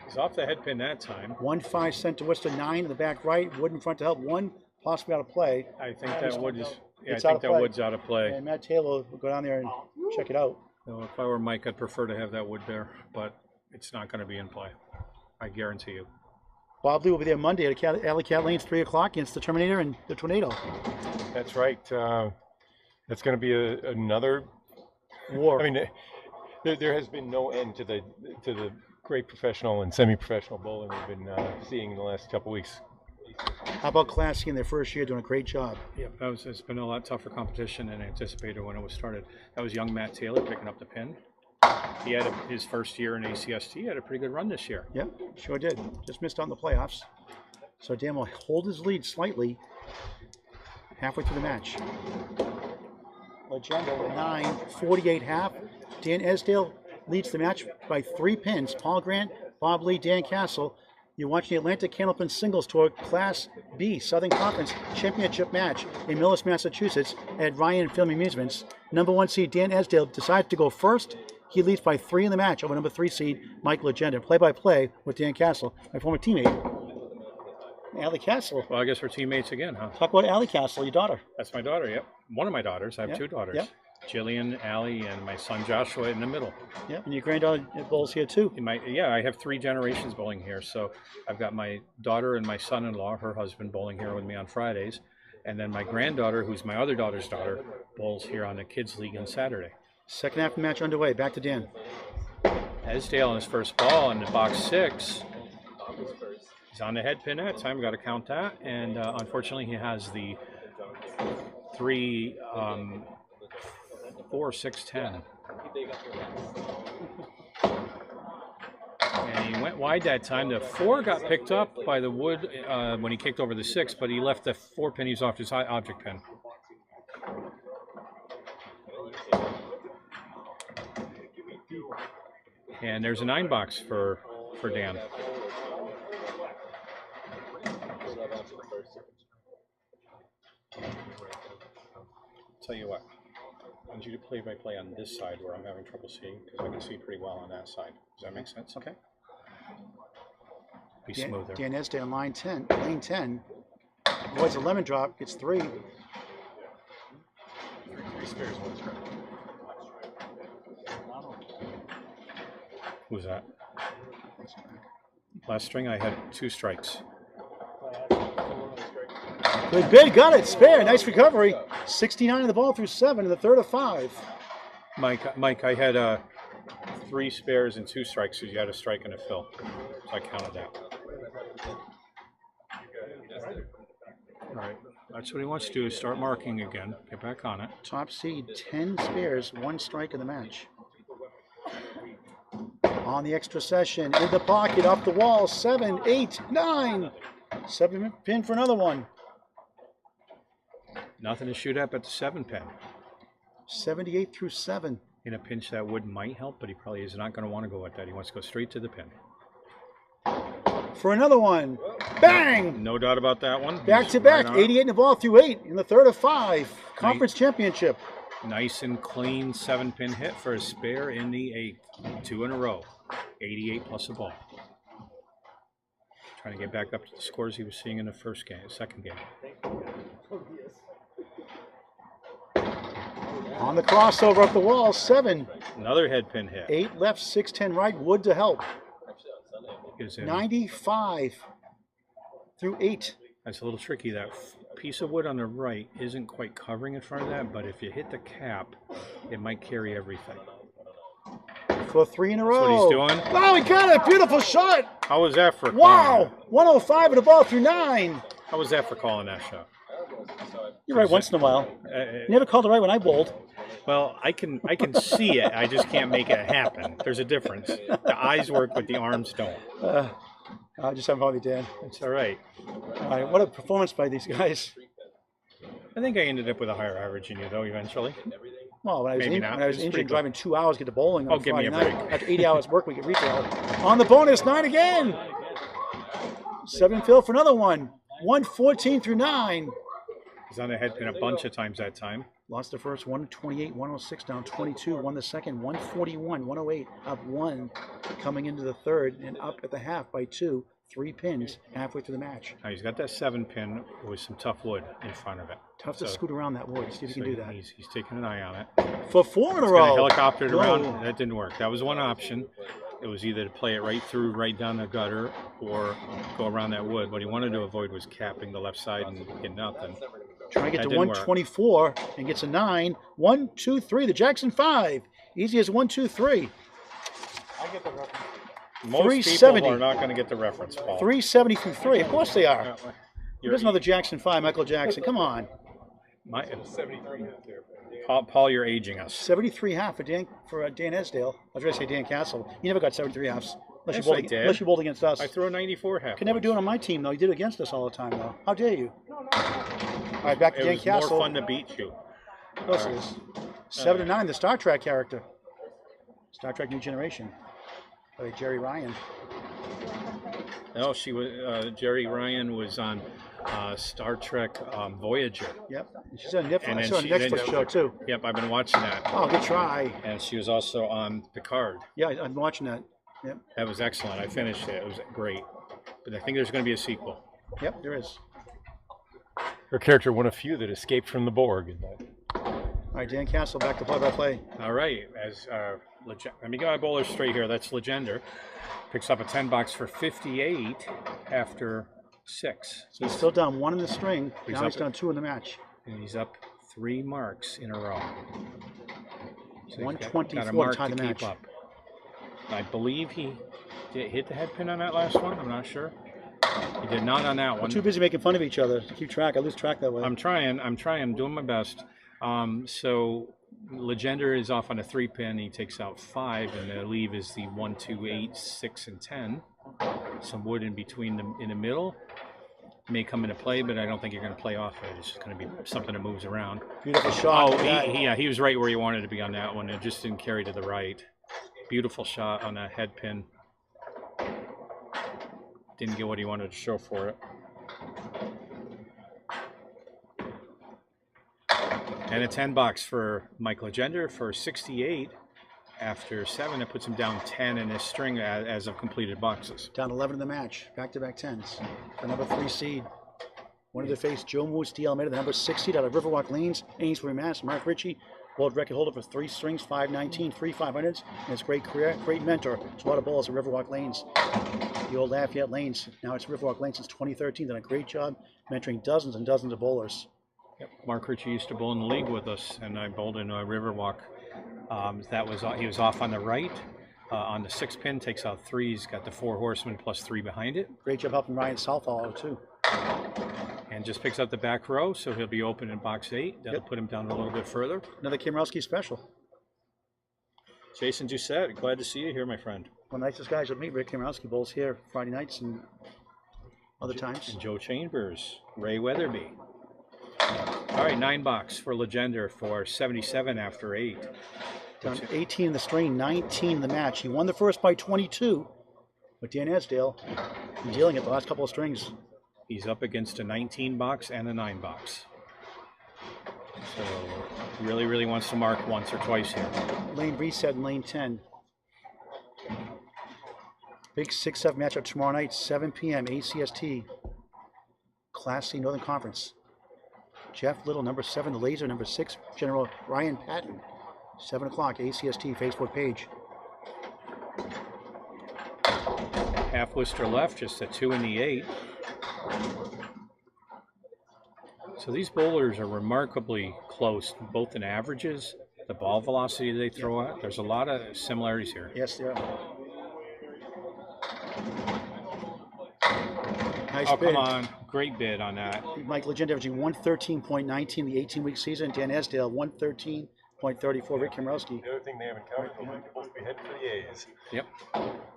He's off the head pin that time. 1-5 sent to Worcester, 9 in the back right. Wood in front to help. 1 possibly out of play. I think that wood is. Yeah, I It's out think of that play. wood's out of play. And Matt Taylor will go down there and check it out. So if I were Mike, I'd prefer to have that wood there, but it's not going to be in play. I guarantee you. Bob Lee will be there Monday at Alley Cat Lanes, 3 o'clock against the Terminator and the Tornado. That's right. That's going to be another War. I mean, there has been no end to the great professional and semi-professional bowling we've been seeing in the last couple weeks. How about Class C in their first year doing a great job? Yeah, it's been a lot tougher competition than anticipated when it was started. That was young Matt Taylor picking up the pin. He had his first year in ACST. He had a pretty good run this year. Yeah, sure did. Just missed out in the playoffs. So Dan will hold his lead slightly halfway through the match. Legendre 9, 48 half. Dan Esdale leads the match by 3 pins. Paul Grant, Bob Lee, Dan Castle. You're watching the Atlantic Candlepin Singles Tour Class B Southern Conference Championship match in Millis, Massachusetts at Ryan Film Amusements. Number 1 seed Dan Esdale decides to go first. He leads by 3 in the match over number 3 seed Mike Legendre. Play-by-play with Dan Castle, my former teammate. Allie Castle. Well, I guess we're teammates again, huh? Talk about Allie Castle, your daughter. That's my daughter, yep. One of my daughters. I have 2 daughters. Yep. Jillian, Allie, and my son Joshua in the middle. Yeah, and your granddaughter bowls here too. I have 3 generations bowling here. So I've got my daughter and my son-in-law, her husband, bowling here with me on Fridays. And then my granddaughter, who's my other daughter's daughter, bowls here on the Kids League on Saturday. Second half of the match underway. Back to Dan. Esdale on his first ball in the box 6. He's on the head pin that time. Got to count that. And unfortunately, he has the 3, 4, 6, 10. And he went wide that time. The 4 got picked up by the wood when he kicked over the 6, but he left the 4 pin. He's off his object pin. And there's a 9 box for Dan. Tell you what, I want you to play-by-play on this side where I'm having trouble seeing, because I can see pretty well on that side. Does that make sense? Okay. Be smoother. Dan Esdale on lane 10. Avoids a lemon drop, gets 3. 3 spares, 1 strike. Who's that? Last string I had 2 strikes. Good bid, got it. Spare, nice recovery. 69 in the ball through 7 in the third of 5. Mike, I had 3 spares and 2 strikes, so you had a strike and a fill. So I counted that. All right, that's what he wants to do, is start marking again. Get back on it. Top seed, 10 spares, 1 strike in the match. On the extra session, in the pocket, off the wall, 7, 8, 9. 7 pin for another one. Nothing to shoot at but the 7 pin. 78 through 7. In a pinch, that wood might help, but he probably is not going to want to go at that. He wants to go straight to the pin. For another one. Bang! No doubt about that one. Back to back, 88 in the ball through 8 in the third of 5. Conference championship. Nice and clean 7-pin hit for a spare in the 8th. 2 in a row. 88 plus a ball. Trying to get back up to the scores he was seeing in the second game. On the crossover up the wall, 7. Another head pin hit. 8 left, 6, 10 right, wood to help. Is in. 95 through 8. That's a little tricky. That piece of wood on the right isn't quite covering in front of that, but if you hit the cap, it might carry everything. For 3 in a row. That's what he's doing. Oh, he got it! Beautiful shot! How was that for Wow! 105 in the ball through 9. How was that for calling that shot? You're right once in a while. Never called it right when I bowled. Well, I can see it. I just can't make it happen. There's a difference. The eyes work, but the arms don't. I just haven't found Dan. It's all right. All right, what a performance by these guys. I think I ended up with a higher average than you, though, eventually. Well, when I was, Maybe not. when I was It's injured, pretty driving 2 hours to get to bowling on give me Friday a night break. after 80 hours work week at retail. On the bonus, 9 again. 7 fill for another one. 114 through 9. He's on the head pin a bunch of times that time. Lost the first, 128, 106 down 22. Won the second, 141, 108 up 1. Coming into the third and up at the half by 2. 3 pins halfway through the match. Now he's got that 7 pin with some tough wood in front of it. Tough to scoot around that wood. See if you can do that. He's taking an eye on it. For 4 in a He's row. got a helicopter around. Whoa. That didn't work. That was one option. It was either to play it right through, right down the gutter, or go around that wood. What he wanted to avoid was capping the left side and get nothing. Trying to get That to didn't 124 and gets a 9. 1, 2, 3. The Jackson 5. Easy as 1, 2, 3. Most 370. people are not going to get the reference, Paul. 370 through 3. Of course they are. Who You're- doesn't know the Jackson 5? Michael Jackson. Come on. Paul, you're aging us. 73 half for Dan Esdale. I was going to say Dan Castle. You never got 73 halves. Yes, Unless I did. unless you bowled against us. I threw a 94 half. Could never do it on my team, though. You did it against us all the time, though. How dare you? All right, back to It Dan was Castle. more fun to beat you. Of course it is. 7 to 9, the Star Trek character. Star Trek New Generation. By Jerry Ryan. No, she was. Jerry Ryan was on Star Trek Voyager. Yep. She's on Netflix. And I then saw a she- Netflix then- show, too. Yep, I've been watching that. Oh, good try. And she was also on Picard. Yeah, I'm watching that. Yep. That was excellent. I finished it. It was great. But I think there's going to be a sequel. Yep, there is. Her character, one of few that escaped from the Borg. All right, Dan Castle, back to play-by-play. All right. Let me get my bowler straight here. That's Legendre. Picks up a 10 box for 58 after 6. So he's still down 1 in the string. He's Now up he's down 2 in the match. And he's up 3 marks in a row. So he's got a 124 mark to tie the keep match. up. I believe he did hit the head pin on that last one. I'm not sure. He did not on that We're one. too busy making fun of each other to keep track. I lose track that way. I'm trying. I'm doing my best. So Legendre is off on a 3 pin. He takes out 5, and the leave is the 1, 2, 8, 6, and 10. Some wood in between them in the middle may come into play, but I don't think you're going to play off it. It's just going to be something that moves around. Beautiful shot. Oh, he was right where he wanted to be on that one. It just didn't carry to the right. Beautiful shot on that head pin. Didn't get what he wanted to show for it. And a 10 box for Mike Legendre for 68 after 7. It puts him down 10 in his string as of completed boxes. Down 11 in the match. Back-to-back 10s. The number 3 seed. Wanted to face Joe Moose D. Almeida, the number 6 seed out of Riverwalk Lanes, Amesbury, Mass. Mark Ritchie, world record holder for 3 strings, 519, 3 500s, and his great career, great mentor. It's a lot of balls at Riverwalk Lanes. The old Lafayette Lanes. Now it's Riverwalk Lanes since 2013. Done a great job mentoring dozens and dozens of bowlers. Yep. Mark Ritchie used to bowl in the league with us, and I bowled in Riverwalk. He was off on the right. On the 6 pin, takes out 3. He's got the 4 horsemen plus 3 behind it. Great job helping Ryan Southall too. And just picks up the back row, so he'll be open in box 8. That'll put him down a little bit further. Another Kimrowski special. Jason Doucette, glad to see you here, my friend. One of the nicest guys with me, Rick Kimrowski, bowls here Friday nights and other times. And Joe Chambers, Ray Weatherby. All right, 9 box for Legendre for 77 after 8. Down 18 in the string, 19 in the match. He won the first by 22, but Dan Esdale been dealing it the last couple of strings. He's up against a 19 box and a 9 box. So really, really wants to mark once or twice here. Lane reset in lane 10. Big 6-7 matchup tomorrow night, 7 p.m. ACST, Class C Northern Conference. Jeff Little, number 7, the Laser, number 6, General Ryan Patton. 7 o'clock, ACST Facebook page. Half Worcester left, just a 2 in the 8. So these bowlers are remarkably close, both in averages, the ball velocity they throw at. There's a lot of similarities here. Yes, there are. Nice Oh, bid. come on. Great bid on that. Mike Legendre averaging 113.19 the 18-week season. Dan Esdale, 113.34. Rick Kimrowski. The other thing they haven't counted, they'll both be heading for the A's. Yep.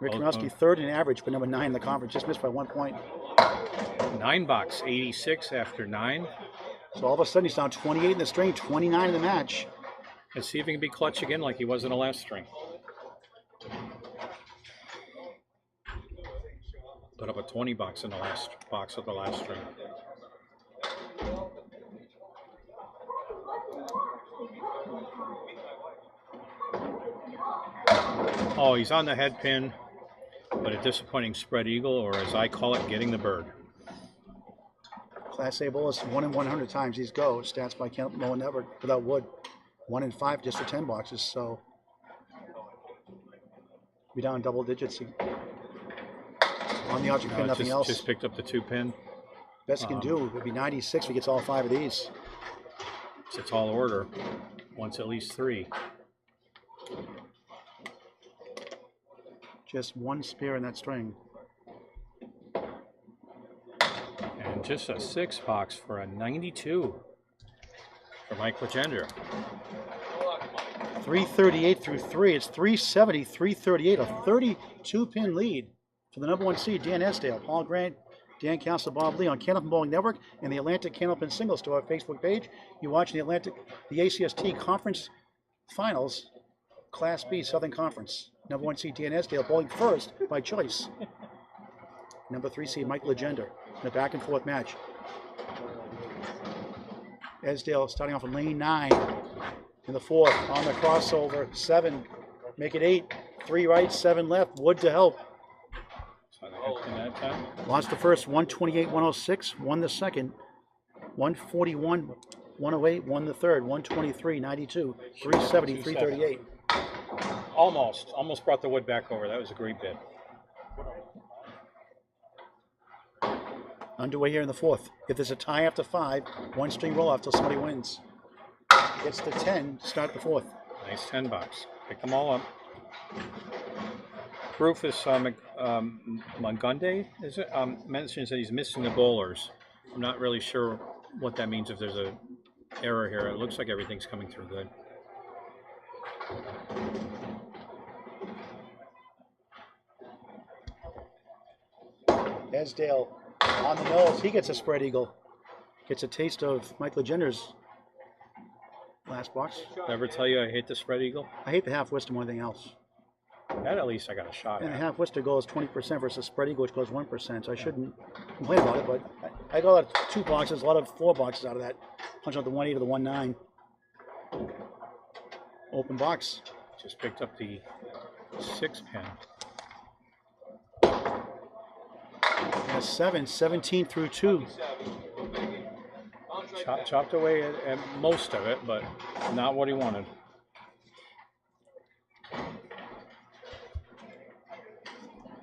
Rick Both Kimrowski, third in average, but number 9 in the conference. Just missed by 1 point. 9 box, 86 after 9. So all of a sudden he's down 28 in the string, 29 in the match. Let's see if he can be clutch again like he was in the last string. Put up a 20 box in the last box of the last string. Oh, he's on the head pin, but a disappointing spread eagle, or as I call it, getting the bird. Class A bowlers 1 in 100 times these go. Stats by Candlepin Network without wood. 1 in 5 just for 10 boxes. So be down double digits. On the object pin, nothing else. Just picked up the 2 pin. Best he can do would be 96 if he gets all 5 of these. It's a tall order. Wants at least 3. Just 1 spare in that string. And just a 6 box for a 92 for Mike Legendre. 338 through 3. It's 370, 338. A 32-pin lead for the number 1 seed, Dan Esdale. Paul Grant, Dan Castle, Bob Lee on Candlepin Bowling Network and the Atlantic Candlepin Singles to our Facebook page. You're watching the ACST Conference Finals, Class B Southern Conference. Number 1 seed, Dan Esdale, bowling first by choice. Number 3 seed, Mike Legendre, in a back and forth match. Esdale starting off in lane 9 in the 4th, on the crossover, 7, make it 8, 3 right, 7 left, wood to help. Lost the first, 128, 106, won the second, 141, 108, won the third, 123, 92, 370, 338. Almost brought the wood back over. That was a great bid. Underway here in the 4th. If there's a tie after 5, 1 string roll off till somebody wins. Gets to 10 to start the 4th. Nice 10 box. Pick them all up. Rufus Mungunde is it? Mentions that he's missing the bowlers. I'm not really sure what that means if there's a error here. It looks like everything's coming through good. Esdale on the nose. He gets a spread eagle. Gets a taste of Mike Legendre's last box. Did I ever tell you I hate the spread eagle? I hate the half Western more than anything else. That at least I got a shot And a at. half Worcester goes 20% versus spread eagle, which goes 1%. So I shouldn't complain about it, but I got a lot of 2 boxes, a lot of 4 boxes out of that. Punch out the 1.8 or the 1.9. Open box. Just picked up the 6 pin. And a 7, 17 through 2. Chopped away at most of it, but not what he wanted.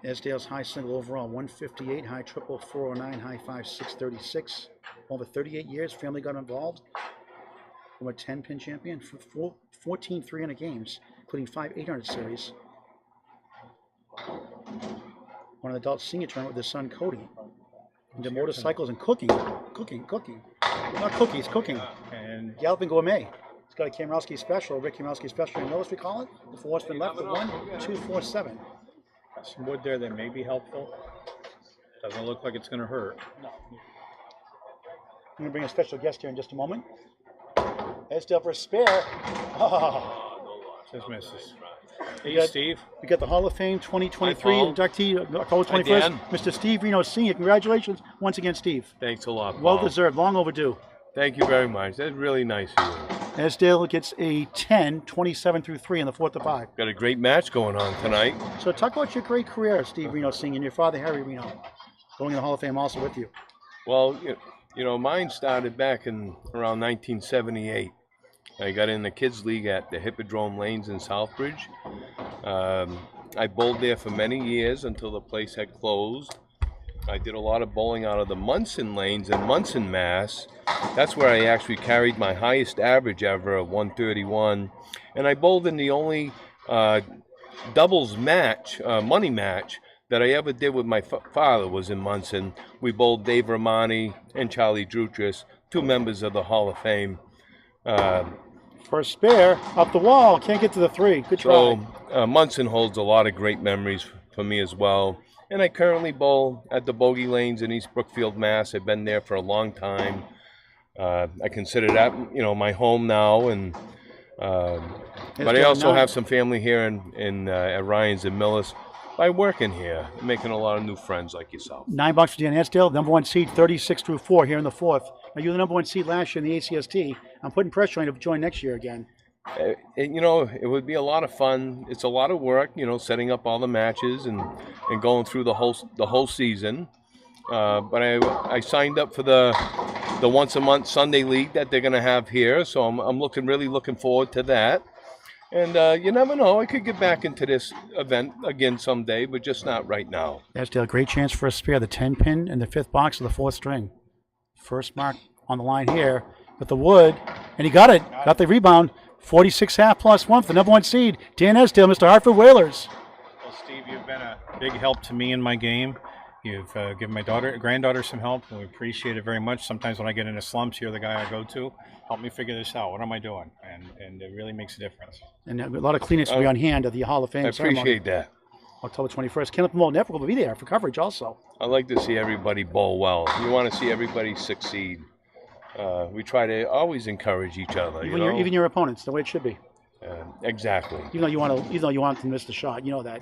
Esdale's high single overall 158, high triple 409, high 5 636. Over 38 years, family got involved. From a 10-pin champion for 14 300 games, including 5 800 series. Won an adult senior tournament with his son Cody. Into motorcycles and cooking. Not cookies, cooking. And Galloping Gourmet. It's got a Kamrowski special, Rick Kamrowski special. You know what we call it? The four's been left with 1-2-4-7. some wood there that may be helpful. Doesn't look like it's going to hurt. No. I'm going to bring a special guest here in just a moment. Esdale for a spare. Oh. Just misses. We Hey, got- Steve. We got the Hall of Fame 2023 Hi, Paul. inductee, October Hi, 21st, Dan. Mr. Steve Reno Sr. Congratulations once again, Steve. Thanks a lot, Paul. Well deserved, long overdue. Thank you very much. That's really nice of you. Esdale gets a 10, 27 through 3 in the 4th to 5. Got a great match going on tonight. So talk about your great career, Steve Reno Sr. and your father, Harry Reno, going in the Hall of Fame also with you. Well, you know, mine started back in around 1978. I got in the kids league at the Hippodrome Lanes in Southbridge. I bowled there for many years until the place had closed. I did a lot of bowling out of the Munson Lanes in Munson, Mass. That's where I actually carried my highest average ever of 131. And I bowled in the only doubles match, money match, that I ever did with my father was in Munson. We bowled Dave Romani and Charlie Drutris, 2 members of the Hall of Fame. For a spare, up the wall, can't get to the 3. Good try. So Munson holds a lot of great memories for me as well. And I currently bowl at the Bogey Lanes in East Brookfield, Mass. I've been there for a long time. I consider that, you know, my home now. And but I also have some family here at Ryan's and Millis by working here, making a lot of new friends like yourself. $9 for Dan Esdale, number 1 seed, 36 through 4 here in the 4th. Now, you were the number 1 seed last year in the ACST. I'm putting pressure on you to join next year again. You know, it would be a lot of fun. It's a lot of work, you know, setting up all the matches and going through the whole season. But I signed up for the once a month Sunday league that they're going to have here, so I'm really looking forward to that. And you never know, I could get back into this event again someday, but just not right now. Esdale, great chance for a spare, the 10-pin and the 5th box of the 4th string. First mark on the line here with the wood, and he got it. Got the rebound. 46 half plus 1 for the number 1 seed. Dan Esdale, Mr. Hartford Whalers. Well, Steve, you've been a big help to me in my game. You've given my granddaughter some help, and we appreciate it very much. Sometimes when I get into slumps, you're the guy I go to. Help me figure this out. What am I doing? And it really makes a difference. And a lot of Kleenex will be on hand at the Hall of Fame I appreciate that. October 21st. Candlepin Network will be there for coverage also. I like to see everybody bowl well. You want to see everybody succeed. We try to always encourage each other. Even your opponents, the way it should be. Exactly. Even though you want them to miss the shot, you know that.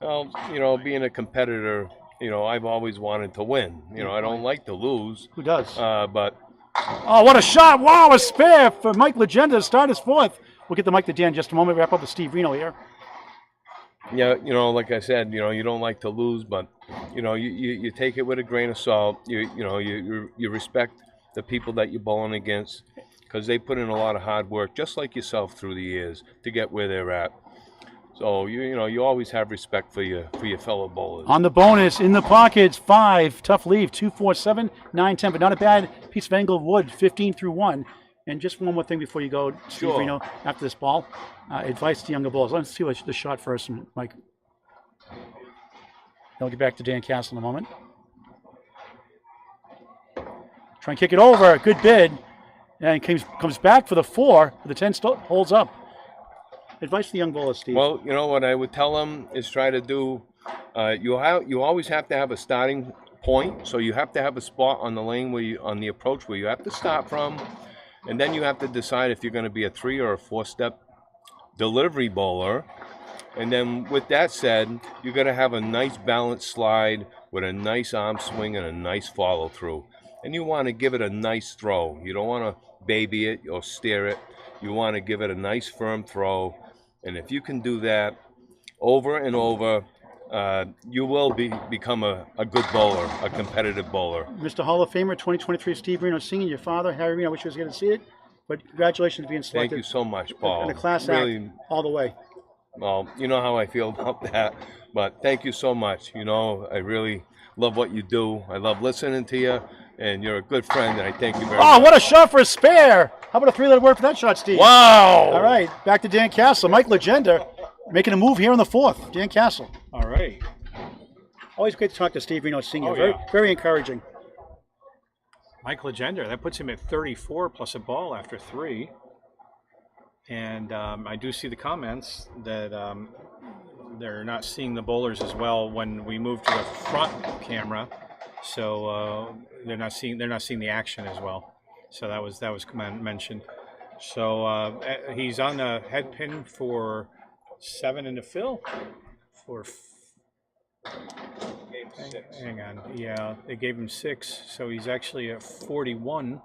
Well, you know, being a competitor, you know, I've always wanted to win. You know, I don't like to lose. Who does? But Oh, what a shot! Wow, a spare for Mike Legendre to start his 4th. We'll get the mic to Dan in just a moment. Wrap up with Steve Reno here. yeah, you know, like I said, you know, you don't like to lose, but you know, you take it with a grain of salt. You respect the people that you're bowling against because they put in a lot of hard work, just like yourself through the years to get where they're at. So you know, you always have respect for your fellow bowlers. On the bonus, in the pockets, 5, tough leave, 2, 4, 7, 9, 10, but not a bad piece of angled wood, 15 through 1. And just one more thing before you go, Steve Sure. Reno, after this ball. Advice to younger bowlers. Let's see what the shot first, Mike. Then we'll get back to Dan Castle in a moment. Try and kick it over. Good bid. And comes back for the 4. The 10 still holds up. Advice to the young bowlers, Steve. Well, you know what I would tell them is try to do. You always have to have a starting point, so you have to have a spot on the lane on the approach where you have to start from, and then you have to decide if you're going to be a 3 or a 4 step delivery bowler, And then with that said, you're going to have a nice balanced slide with a nice arm swing and a nice follow through. And you want to give it a nice throw. You don't want to baby it or steer it. You want to give it a nice firm throw. And if you can do that over and over, you will become a good bowler, a competitive bowler. Mr. Hall of Famer 2023 Steve Reno Sr., your father, Harry Reno, I wish you was going to see it, but congratulations on being selected. Thank you so much, Paul. In a class really, act all the way. Well, you know how I feel about that, but thank you so much. You know, I really love what you do. I love listening to you, and you're a good friend, and I thank you very much. Oh, what a shot for a spare! How about a three-letter word for that shot, Steve? Wow! All right, back to Dan Castle. Mike Legendre making a move here in the fourth. Dan Castle. All right. Always great to talk to Steve Reno Sr. Oh, very, yeah. very encouraging. Mike Legendre, that puts him at 34 plus a ball after 3. And I do see the comments that they're not seeing the bowlers as well when we move to the front camera, so they're not seeing the action as well. So that was mentioned. So he's on the head pin for 7 in the fill. For hang on, yeah, they gave him 6, so he's actually at 41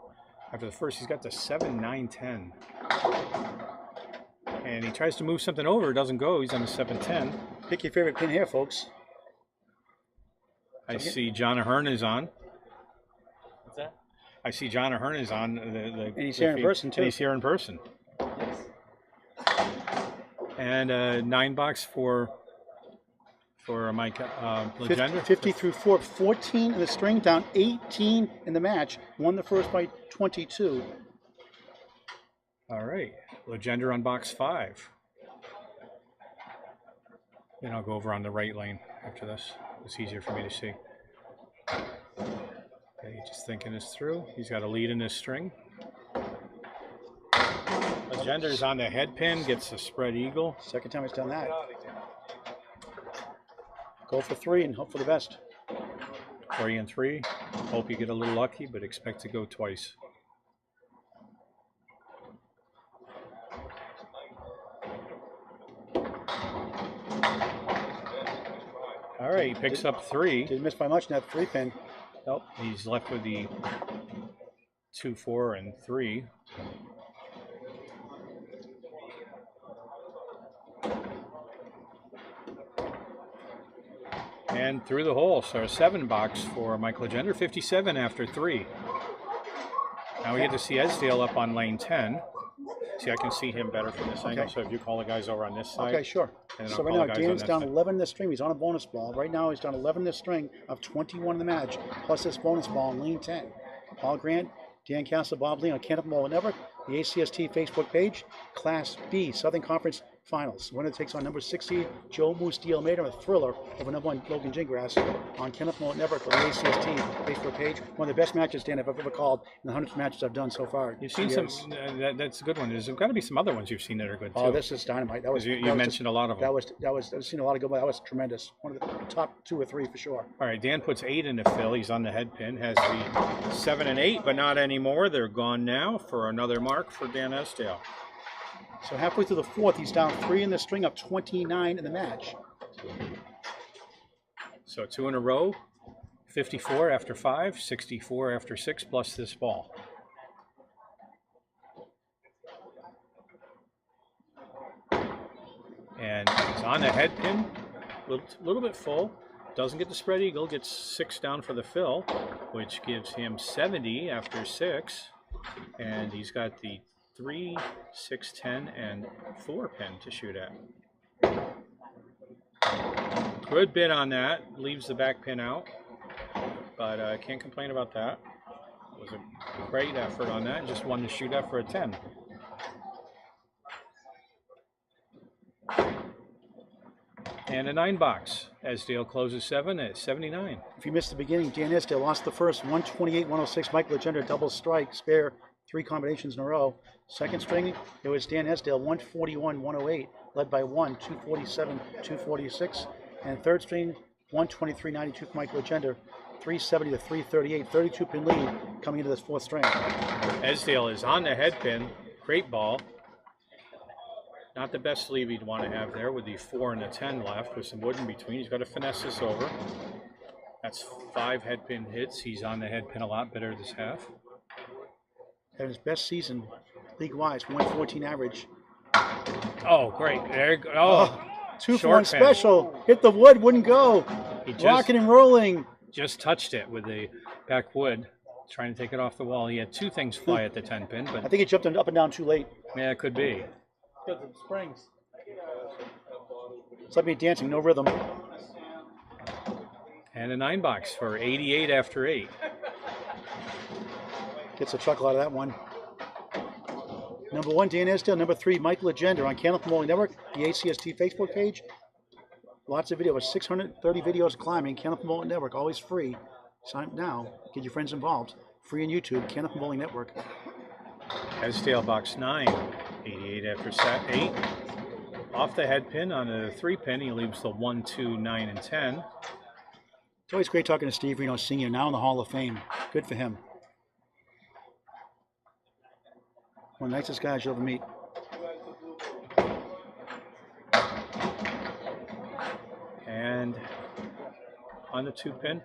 after the first. He's got the 7, 9, 10. And he tries to move something over, it doesn't go. He's on the 7-10. Pick your favorite pin here, folks. I see John Ahern is on. What's that? I see John Ahern is on. And he's here in person, too. And he's here in person. And a 9-box for Mike Legendre. 50 through 4, 14 in the string, down 18 in the match. Won the first by 22. All right. Legendre on box 5. Then I'll go over on the right lane after this. It's easier for me to see. Okay, just thinking this through. He's got a lead in this string. Legendre's on the head pin, gets a spread eagle. Second time he's done that. Go for 3 and hope for the best. 3 and 3. Hope you get a little lucky, but expect to go twice. All right, he picks up 3. Didn't miss by much in that 3 pin. Nope, he's left with the 2, 4, and 3. And through the hole, so a 7-box for Mike Legendre, 57 after 3. Now we get to see Esdale up on lane 10. See, I can see him better from this angle, so if you call the guys over on this side. Okay, sure. And So I'll right call now, the guys on Dan's that down side. 11 in this string. He's on a bonus ball. Right now, he's down 11 in this string of 21 in the match, plus this bonus ball in lane 10. Paul Grant, Dan Castle, Bob Lee on Candlepin Network, the ACST Facebook page, Class B, Southern Conference Finals. Winner takes on number 6 seed, Joe Moose D. Almeida, a thriller over number 1, Logan Gingras, on Candlepin Network, or the ACST Facebook page. One of the best matches, Dan, I've ever called in the hundreds of matches I've done so far. You've seen some, that's a good one. There's got to be some other ones you've seen that are good too. Oh, this is dynamite. That was You that was mentioned a lot of them. I've seen a lot of good ones. That was tremendous. One of the top 2 or 3 for sure. All right, Dan puts 8 in the fill. He's on the head pin. Has the 7 and 8, but not anymore. They're gone now for another mark for Dan Esdale. So halfway through the 4th, he's down 3 in the string of 29 in the match. So 2 in a row, 54 after 5, 64 after 6, plus this ball. And he's on the head pin, little bit full. Doesn't get the spread eagle, gets 6 down for the fill, which gives him 70 after 6. And he's got the 3, 6, 10, and 4 pin to shoot at. Good bit on that, leaves the back pin out, but I can't complain about that. It was a great effort on that, just one to shoot at for a 10. And a 9-box. Esdale closes 7 at 79. If you missed the beginning, Dan Esdale lost the first 128-106. Mike Legendre double strike, spare 3 combinations in a row. Second string, it was Dan Esdale 141-108, led by 1, 247-246. And third string, 123-92 for Mike Legendre, 370-338, 32 pin lead coming into this 4th string. Esdale is on the head pin. Great ball. Not the best sleeve you'd want to have there with the 4 and the 10 left with some wood in between. He's got to finesse this over. That's 5 head pin hits. He's on the head pin a lot better this half. Had his best season, league-wise, 114 average. Oh, great. There you go. Oh, 2 for short 1 pin. special. Hit the wood, wouldn't go. He Rocking and rolling. just touched it with the back wood, trying to take it off the wall. He had 2 things fly at the 10 pin, I but think he jumped up and down too late. yeah, it could be. Because of the springs. It's like me dancing, no rhythm. And a 9 box for 88 after 8. Gets a chuckle out of that one. Number 1, Dan Esdale. Number 3, Mike Legendre on Candlepin Bowling Network, the ACST Facebook page. Lots of videos, 630 videos climbing, Candlepin Bowling Network, always free. Sign up now, get your friends involved. Free on YouTube, Candlepin Bowling Network. Esdale box 9, 88 after 8. Off the head pin on the 3 pin, he leaves the 1, 2, 9, and 10. It's always great talking to Steve Reno Sr., now in the Hall of Fame. Good for him. One of the nicest guys you'll ever meet. And on the 2 pin,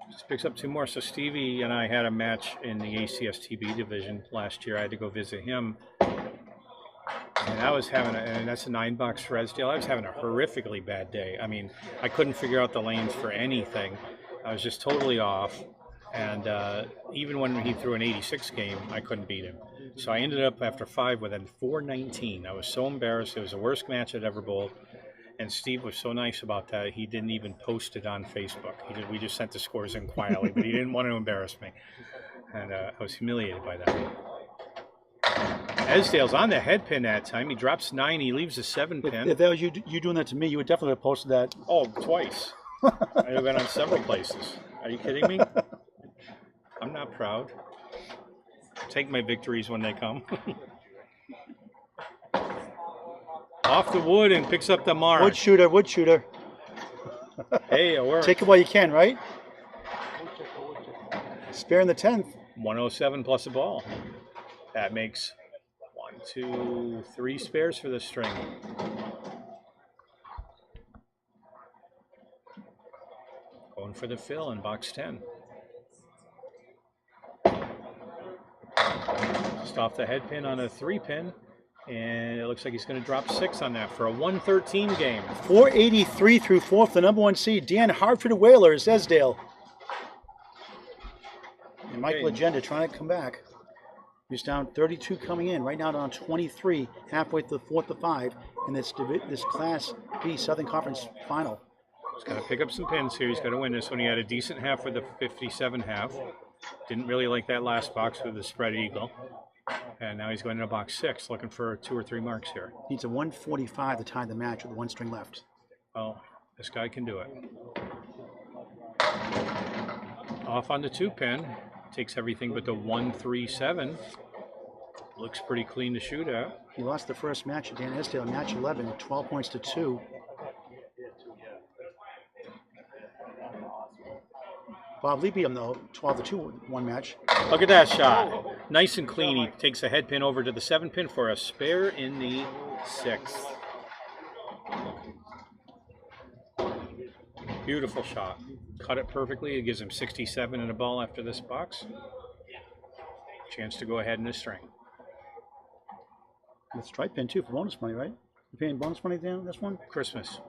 just picks up 2 more. So Stevie and I had a match in the ACST-B division last year. I had to go visit him. And I was having and that's a 9 box for Esdale. I was having a horrifically bad day. I mean, I couldn't figure out the lanes for anything. I was just totally off. And even when he threw an 86 game, I couldn't beat him. So I ended up after 5 with a 419. I was so embarrassed. It was the worst match I'd ever bowled. And Steve was so nice about that. He didn't even post it on Facebook. We just sent the scores in quietly, but he didn't want to embarrass me. And I was humiliated by that. Esdale's on the head pin that time. He drops 9. He leaves a 7 pin. If that was you doing that to me, you would definitely have posted that. Oh, twice. I've been on several places. Are you kidding me? I'm not proud. Take my victories when they come. Off the wood and picks up the mark. Wood shooter, wood shooter. Hey, it worked. Take it while you can, right? Sparing the 10th. 107 plus a ball. That makes 1, 2, 3 spares for the string. Going for the fill in box 10. Just off the head pin on a 3 pin. And it looks like he's going to drop 6 on that for a 113 game. 483 through 4th, the number 1 seed, Dan Hartford Whalers, Esdale. And Mike Legendre trying to come back. He's down 32 coming in, right now down 23, halfway through the 4th to 5 in this Class B Southern Conference final. He's got to pick up some pins here. He's got to win this one. He had a decent half with the 57 half. Didn't really like that last box with the spread eagle. And now he's going into box 6, looking for 2 or 3 marks here. Needs a 145 to tie the match with 1 string left. Well, this guy can do it. Off on the 2 pin. Takes everything but the 137. Looks pretty clean to shoot at. He lost the first match at Dan Esdale, match 11, 12 points to 2. Bob Lee beat him though, 12 to 2 one match. Look at that shot. Nice and clean. He takes a head pin over to the 7 pin for a spare in the 6th. Beautiful shot. Cut it perfectly. It gives him 67 in a ball after this box. Chance to go ahead in the string. With strike pin too for bonus money, right? You paying bonus money down this one? Christmas.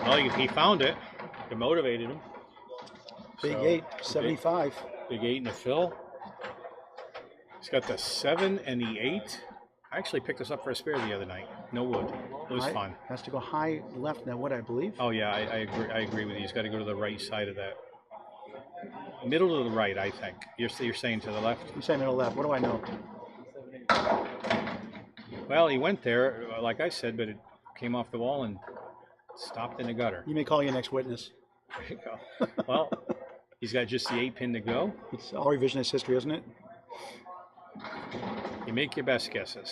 Well, he found it. It motivated him. Big So, 8, 75. Big 8 in the fill. He's got the 7 and the 8. I actually picked this up for a spare the other night. No wood. It was fun. Has to go high left now, what I believe. Oh yeah, I agree with you. He's got to go to the right side of that. Middle to the right, I think. You're saying to the left? I'm saying middle left. What do I know? Well, he went there, like I said, but it came off the wall and stopped in the gutter. You may call your next witness. There you go. Well, he's got just the 8 pin to go. It's all revisionist history, isn't it? You make your best guesses.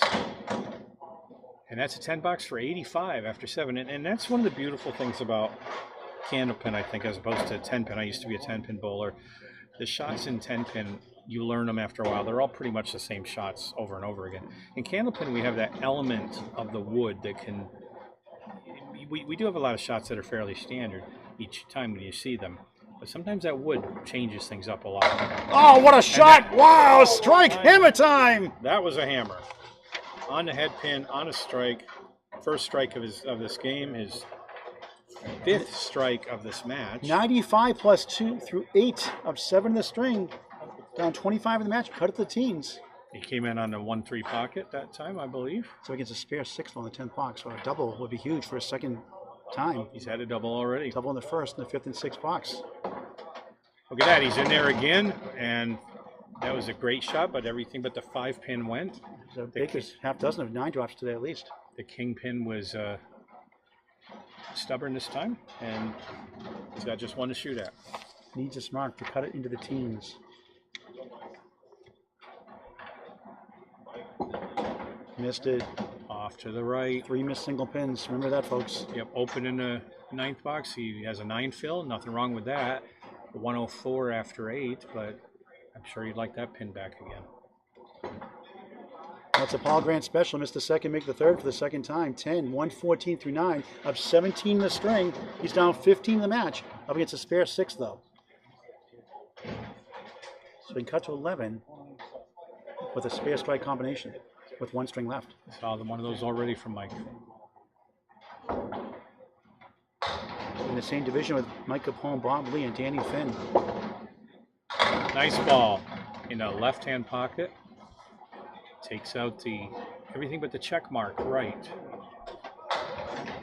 And that's a 10 box for 85 after 7. And that's one of the beautiful things about Candlepin, I think, as opposed to 10 pin. I used to be a 10 pin bowler. The shots in 10 pin you learn them after a while. They're all pretty much the same shots over and over again. In Candlepin, we have that element of the wood that can. We do have a lot of shots that are fairly standard each time when you see them, but sometimes that wood changes things up a lot. Oh, what a shot! Wow, strike, hammer time! That was a hammer on the head pin, on a strike. First strike of this game, his 5th strike of this match. 95 plus 2 through 8 of 7 in the string. Down 25 in the match, cut it to the teens. He came in on the 1-3 pocket that time, I believe. So he gets a spare 6 on the 10th box. So a double would be huge for a second time. He's had a double already. Double in the 1st and the 5th and 6th box. Look at that, he's in there again, and that was a great shot, but everything but the 5 pin went. So Baker's half dozen of 9 drops today at least. The king pin was stubborn this time, and he's got just one to shoot at. Needs a smart to cut it into the teens. Missed it. Off to the right. 3 missed single pins. Remember that, folks. Yep, open in the 9th box. He has a 9 fill. Nothing wrong with that. 104 after 8, but I'm sure you'd like that pin back again. That's a Paul Grant special. Missed the second, make the third for the second time. 10, 114 through 9. Up 17 in the string. He's down 15 in the match. Up against a spare 6, though. So he can cut to 11 with a spare strike combination with 1 string left. Saw one of those already from Mike. In the same division with Mike Capone, Bob Lee, and Danny Finn. Nice ball in the left-hand pocket. Takes out everything but the check mark right.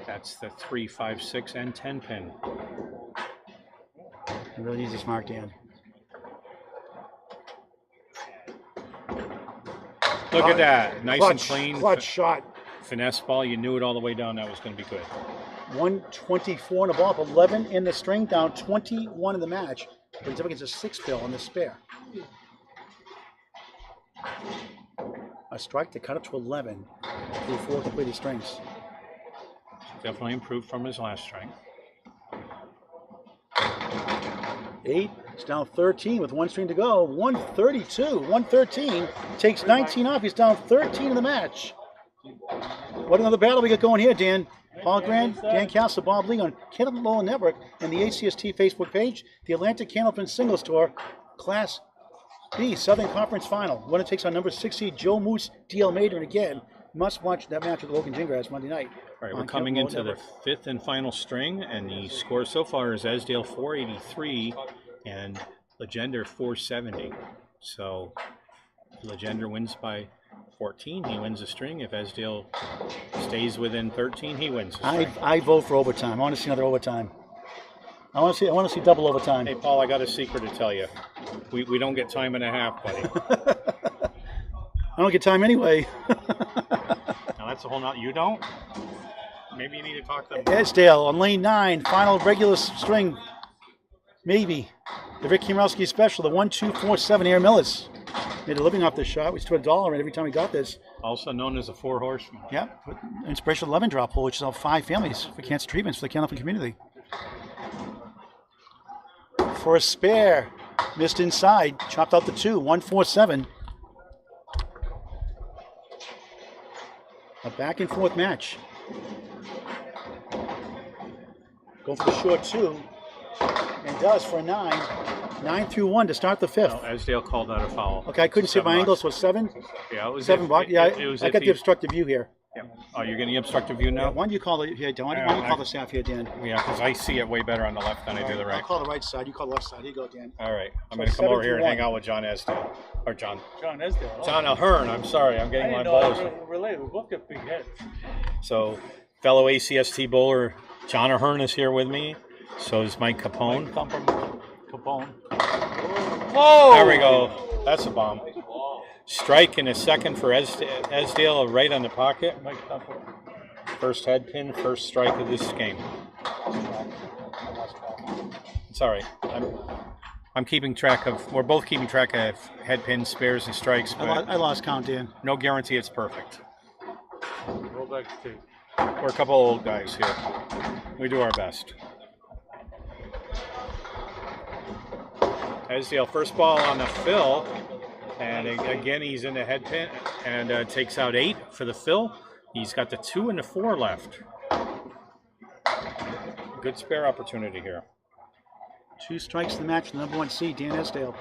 That's the 3, 5, 6, and 10 pin. He really needs this mark, Dan. Look at that. Nice and clean. Clutch shot. Finesse ball. You knew it all the way down. That was going to be good. 124 in the ball, up 11 in the string, down 21 in the match. But he's up against a 6 pill on the spare. A strike to cut up to 11 through 4 completed strings. Definitely improved from his last strike. 8, he's down 13 with 1 string to go. 132, 113, takes 19 off. He's down 13 in the match. What another battle we got going here, Dan. Paul Grant, Dan Castle, Bob Lee on Candlepin Network and the ACST Facebook page. The Atlantic Candlepin Singles Tour, Class B, Southern Conference Final. Winner takes on number 6 seed Joe Moose, D.L. Mader, and again, must watch that match with Logan Gingras Monday night. All right, we're coming into the 5th and final string, and the score so far is Esdale 483 and Legendre 470. So Legendre wins by 14, he wins the string. If Esdale stays within 13, he wins the string. I vote for overtime. I want to see another overtime. I want to see double overtime. Hey, Paul, I got a secret to tell you. We don't get time and a half, buddy. I don't get time anyway. Now that's a whole not. You don't? Maybe you need to talk to them. Esdale on lane 9, final regular string. Maybe. The Rick Kiemrowski special, the 1-2-4-7 Air Millis. Made a living off this shot. We stood $1 every time we got this. Also known as a 4 horseman. Yeah, inspirational 11 drop hole, which is all 5 families for cancer treatments for the Candlepin community. For a spare, missed inside, chopped out the 2, 1-4-7. A back and forth match. Going for the short 2, and does for a 9. 9 through 1 to start the 5th. No, Esdale called that a foul. Okay, I couldn't see my angle, so 7? Yeah, it was 7 bucks. Yeah, I got the obstructive view here. Yeah. Oh, you're getting the obstructive view now? Yeah, why don't you call it here, Dan? Why don't you call the staff here, Dan? Yeah, because I see it way better on the left than I do the right. I'll call the right side. You call the left side. Here you go, Dan. All right. I'm So going to come over here and 7-1. hang out with John Esdale. Or John. John Esdale. John Ahern. I'm sorry. I'm getting my balls. We're related. We both got big heads. So, fellow ACST bowler John Ahern is here with me. So is Mike Capone. Capone. Whoa! There we go. That's a bomb. Strike in a second for Esdale, right on the pocket. First head pin, first strike of this game. It's all right. I'm keeping track of. We're both keeping track of head pins, spares, and strikes. But I lost count, Dan. no guarantee it's perfect. Roll back to tape. We're a couple old guys here. We do our best. Esdale, first ball on the fill. And again, he's in the head pin and takes out 8 for the fill. He's got the 2 and the 4 left. Good spare opportunity here. 2 strikes in the match, the number 1 seed, Dan Esdale.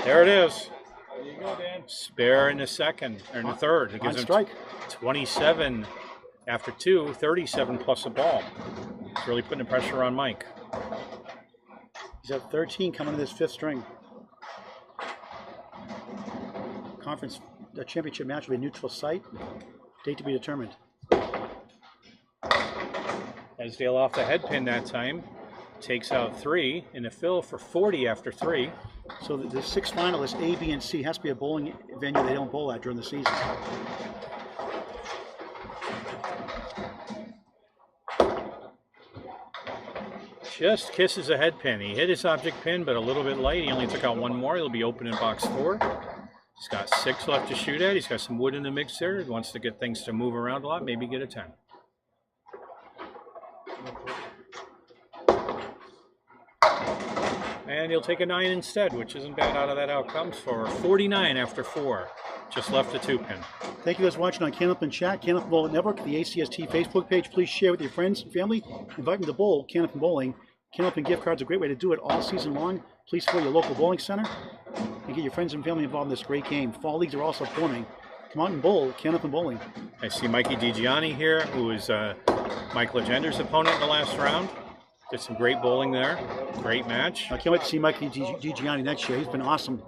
There it is. There you go, Dan. Spare in the second, or in the third. It On gives him strike. 27 after 2, 37 plus a ball. It's really putting the pressure on Mike. He's at 13 coming to this 5th string. Conference championship match will be a neutral site. Date to be determined. Esdale off the head pin that time. Takes out 3 in the fill for 40 after 3. So the 6 finalists, A, B, and C, has to be a bowling venue they don't bowl at during the season. Just kisses a head pin. He hit his object pin, but a little bit light. He only took out 1 more. He'll be open in box 4. He's got 6 left to shoot at. He's got some wood in the mix there. He wants to get things to move around a lot, maybe get a 10. And he'll take a 9 instead, which isn't bad out of that outcome for 49 after 4. Just left the 2 pin. Thank you guys for watching on Candlepin Chat, Candlepin Bowling Network, the ACST Facebook page. Please share with your friends and family. Invite them to bowl Candlepin Bowling. Candlepin gift cards are a great way to do it all season long. Please fill your local bowling center and get your friends and family involved in this great game. Fall leagues are also forming. Come out and bowl Candlepin Bowling. I see Mikey DiGianni here, who is Mike Legender's opponent in the last round. Did some great bowling there. Great match. I can't wait to see Mikey DiGianni next year. He's been awesome.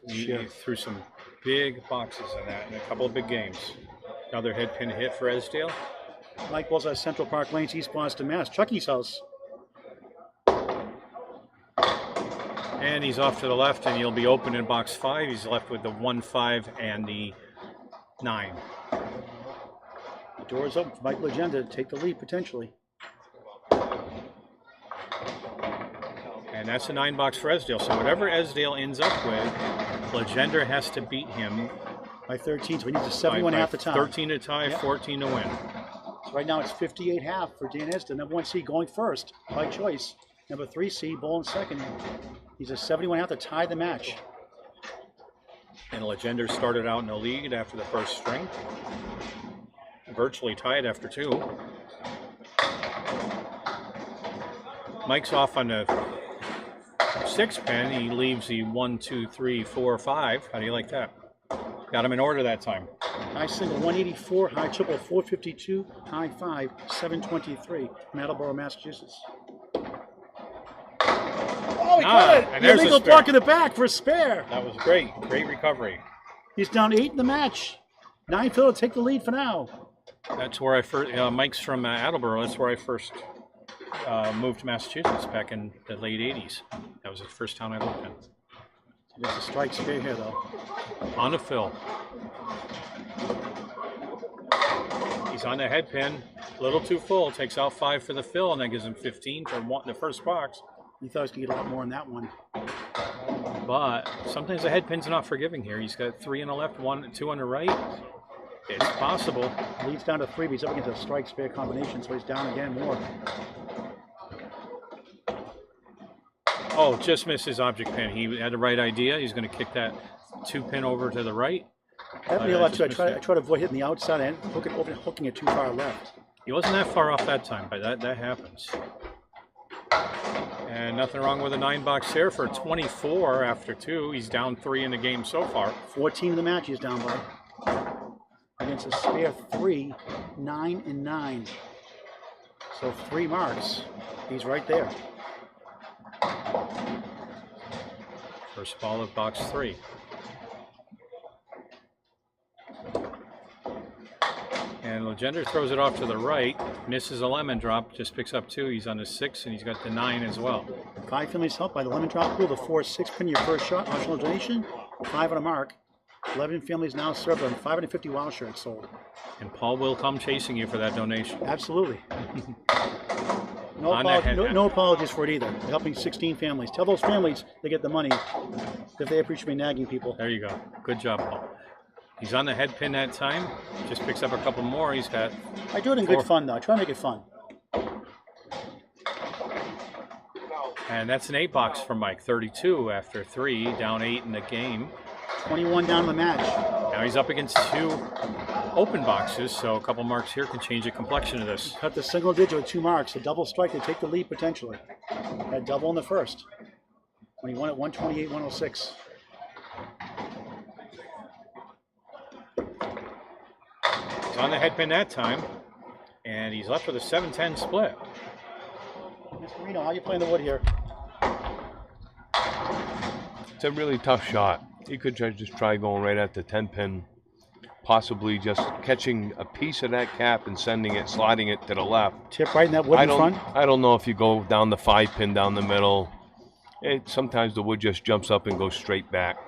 He threw some big boxes in that in a couple of big games. Another head pin hit for Esdale. Mike bowls at Central Park Lanes, East Boston, Mass. Chucky's house. And he's off to the left, and he'll be open in box 5. He's left with the 1, 5, and the 9. The door is open for Mike Legendre to take the lead potentially. And that's a 9 box for Esdale. So whatever Esdale ends up with, Legendre has to beat him By 13, so he needs a 71 half the time. 13 to tie, Yep. 14 to win. So right now it's 58 half for Dan Esdale. Number 1 seed going first by choice. Number 3 seed bowling second. He's a 71 half to tie the match. And Legendre started out in the lead after the first string. Virtually tied after 2. Mike's off on the 6 pin. He leaves the 1, 2, 3, 4, 5. How do you like that? Got him in order that time. High single 184, high triple 452, high 5 723. From Attleboro, Massachusetts. Oh, he got it! and there's a Illegal spare. block in the back for a spare. That was great. Great recovery. He's down 8 in the match. 9 Phil to take the lead for now. That's where I first, Mike's from Attleboro. That's where I first moved to Massachusetts back in the late 80s. That was the first town I lived in. There's a strike spare here, though. On the fill. He's on the head pin. A little too full. Takes out 5 for the fill, and that gives him 15 for the first box. He thought he was going to get a lot more in that one. But sometimes the head pin's not forgiving here. He's got 3 on the left, 1, 2 on the right. It's possible. Leads down to 3, but he's up against a strike spare combination, so he's down again more. Oh, just missed his object pin. He had the right idea. He's going to kick that 2 pin over to the right. Happened to me a lot too. I try to avoid hitting the outside and hooking it too far left. He wasn't that far off that time, but that happens. And nothing wrong with a 9 box here for 24 after 2. He's down 3 in the game so far. 14 in the match he's down by. Against a spare 3, 9 and 9. So 3 marks. He's right there. First ball of box 3. And Legendre throws it off to the right, misses a lemon drop, just picks up 2. He's on the 6, and he's got the 9 as well. 5 families helped by the lemon drop pool. The 4, 6 pin your first shot. Optional donation. 5 on a mark. 11 families now served on 550 wild shirts sold. And Paul will come chasing you for that donation. Absolutely. No apologies for it either. They're helping 16 families. Tell those families they get the money if they appreciate me nagging people. There you go. Good job, Paul. He's on the head pin that time. Just picks up a couple more. He's got... I do it in good fun, though. I try to make it fun. And that's an 8 box for Mike. 32 after 3, down 8 in the game. 21 down in the match. Now he's up against 2 open boxes, so a couple marks here can change the complexion of this. Cut the single digit with 2 marks. A double strike to take the lead potentially. Had double in the first. 21 at 128, 106. He's on the head pin that time, and he's left with a 7-10 split. Mr. Reno, how you playing the wood here? It's a really tough shot. He could just try going right at the 10 pin, possibly just catching a piece of that cap and sending it, sliding it to the left. Tip right in that wood in front. I don't know if you go down the 5 pin down the middle. Sometimes the wood just jumps up and goes straight back.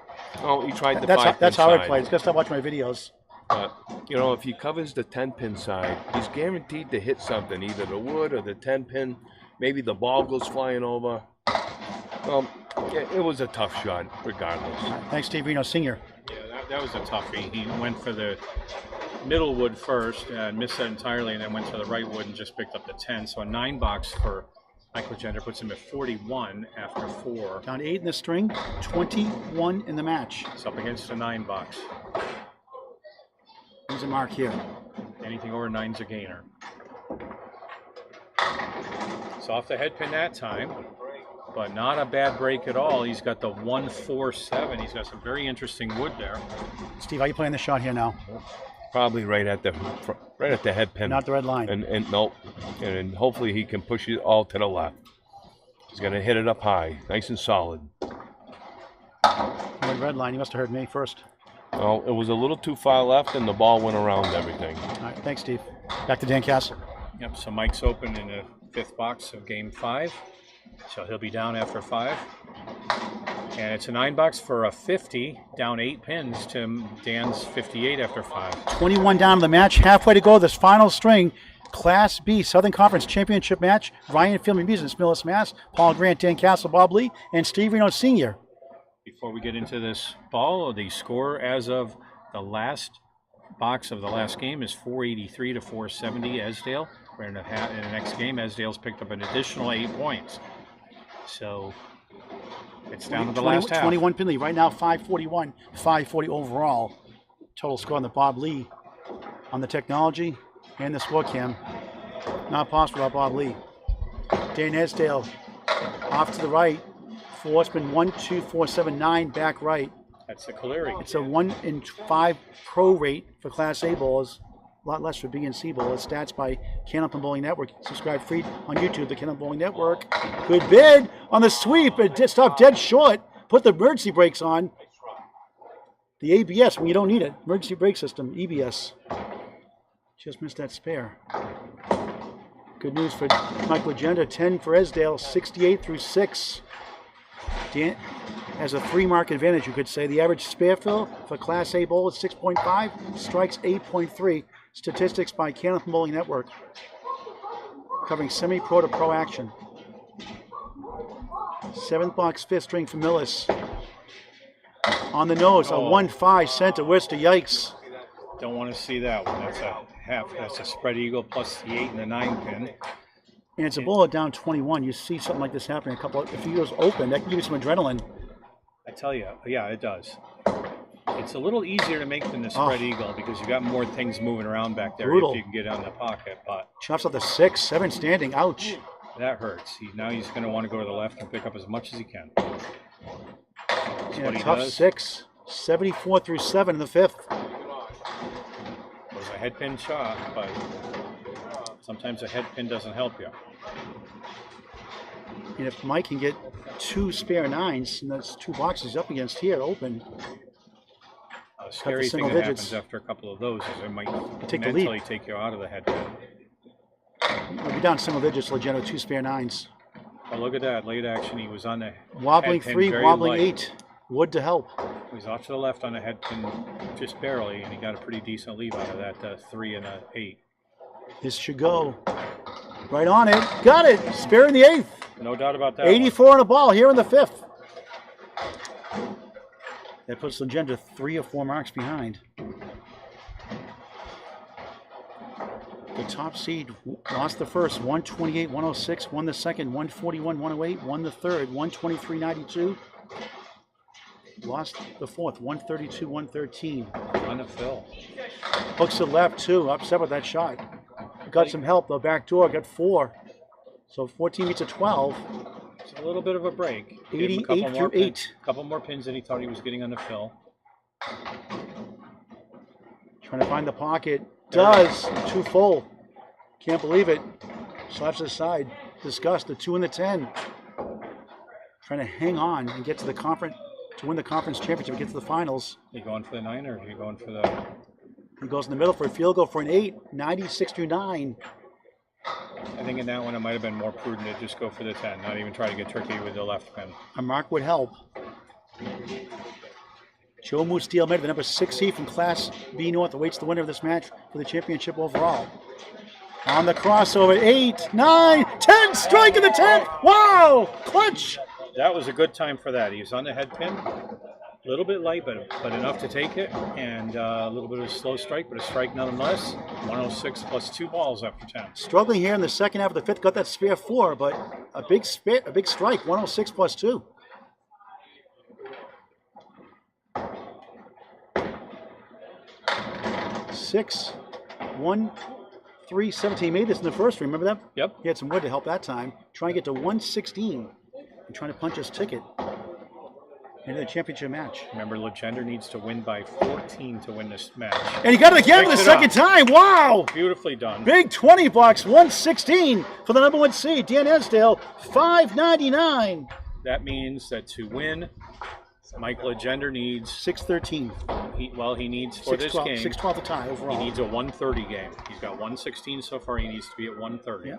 Oh, he tried the 5 pin That's how I side. play. He's got to stop watching my videos. But, you know, if he covers the 10 pin side, he's guaranteed to hit something, either the wood or the 10 pin. Maybe the ball goes flying over. Well, it was a tough shot, regardless. Thanks, Steve Reno Sr. Yeah, that was a toughie. He went for the middle wood first and missed that entirely, and then went to the right wood and just picked up the 10. So a 9 box for Mike Legendre puts him at 41 after 4. Down 8 in the string, 21 in the match. It's up against a 9 box. There's a mark here. Anything over 9's a gainer. It's off the head pin that time, but not a bad break at all. He's got the 1-4-7. He's got some very interesting wood there. Steve, how you playing the shot here now? Probably right at the head pin. Not the red line. And nope. And hopefully he can push it all to the left. He's going to hit it up high, nice and solid. Red line. You must have heard me first. Well, it was a little too far left, and the ball went around everything. All right, thanks, Steve. Back to Dan Castle. Yep, so Mike's open in the 5th box of game 5. So he'll be down after 5. And it's a 9 box for a 50, down 8 pins to Dan's 58 after 5. 21 down in the match, halfway to go. This final string, Class B Southern Conference Championship match. Ryan Family Amusements, Millis, Mass. Paul Grant, Dan Castle, Bob Lee, and Steve Reno Sr. Before we get into this ball, the score as of the last box of the last game is 483 to 470 Esdale. We're in the next game. Esdale's picked up an additional 8 points. So it's down to the last half. 21 pin lead. Right now, 541, 540 overall. Total score on the Bob Lee on the technology and the score cam. Not possible without Bob Lee. Dan Esdale off to the right. Forceman 1, 2, 4, 7, 9 back right. That's the Caleri. It's a 1 in 5 pro rate for Class A bowlers. A lot less for B and C bowlers. Stats by Candlepin Bowling Network. Subscribe free on YouTube, the Candlepin Bowling Network. Good bid on the sweep. It stopped dead short. Put the emergency brakes on. The ABS when you don't need it. Emergency brake system, EBS. Just missed that spare. Good news for Mike Legendre. 10 for Esdale, 68 through 6. Dan has a 3-mark advantage, you could say. The average spare fill for Class A bowl is 6.5, strikes 8.3. Statistics by Candlepin Bowling Network, covering semi-pro to pro action. 7th box, 5th string for Millis. On the nose, a 1-5 center Worcester. Yikes. Don't want to see that one. That's a half. That's a spread eagle plus the 8 and the 9 pin. And it's a bowler down 21. You see something like this happening if he goes open, that can give you some adrenaline. I tell you, yeah, it does. It's a little easier to make than the spread eagle because you got more things moving around back there Brutal. if you can get on the pocket. But Chops out the 6, 7 standing. Ouch. that hurts. Now he's going to want to go to the left and pick up as much as he can. That's And what a he tough does. 6, 74 through 7 in the 5th. It was a head pin shot, but sometimes a head pin doesn't help you. And if Mike can get 2 spare 9s, and that's 2 boxes up against here open, A scary thing single that digits. happens after a couple of those is it might Take the mentally lead. take you out of the head pin. we'll be down single digits. Legendre 2 spare 9s. But look at that, late action. He was on the Wobbling head pin 3, very wobbling light. 8. Wood to help. He was off to the left on the head pin just barely, and he got a pretty decent lead out of that 3 and 8. This should go. Right on it. Got it. Spare in the 8th. No doubt about that. 84 on a ball here in the 5th. That puts Legendre 3 or 4 marks behind. The top seed lost the first, 128, 106, won the second, 141, 108, won the third, 123, 92. Lost the fourth, 132, 113. On the fill. Hooks to the left, too. Upset with that shot. Got some help, though. Back door, got 4. So 14 meets a 12. It's a little bit of a break. Gave him a 88 couple through more 8. pins, couple more pins than he thought he was getting on the fill. Trying to find the pocket. Does. Too full. Can't believe it. Slaps to the side. Disgust. The 2 and the 10. Trying to hang on and get to the conference, to win the conference championship, get to the finals. You going for the 9 or are you going for the... He goes in the middle for a field goal for an 8. 96 through 9. I think in that one it might have been more prudent to just go for the 10, not even try to get tricky with the left pin. A mark would help. Joe Moose Steel made the number 6 seed from Class B North awaits the winner of this match for the championship overall. On the crossover, 8, 9, 10, strike in the 10th. Wow, clutch. That was a good time for that. He was on the head pin, a little bit light, but enough to take it, and a little bit of a slow strike, but a strike nonetheless. 106 plus 2 balls after 10. Struggling here in the second half of the 5th, got that spare 4, but a big strike, 106 plus 2. 6, 1, 3, 17. He made this in the first. Remember that? Yep. He had some wood to help that time. Trying to get to 116 and trying to punch his ticket into the championship match. Remember, Legendre needs to win by 14 to win this match. And he got it again for the Picks it second up. time. Wow! Beautifully done. Big 20 bucks, 116 for the number 1 seed, Dan Esdale, $5.99. That means that to win, Mike Legendre needs, 613. he needs for this game, 612 to tie overall. he needs a 130 game. He's got 116 so far. He needs to be at 130. Yeah.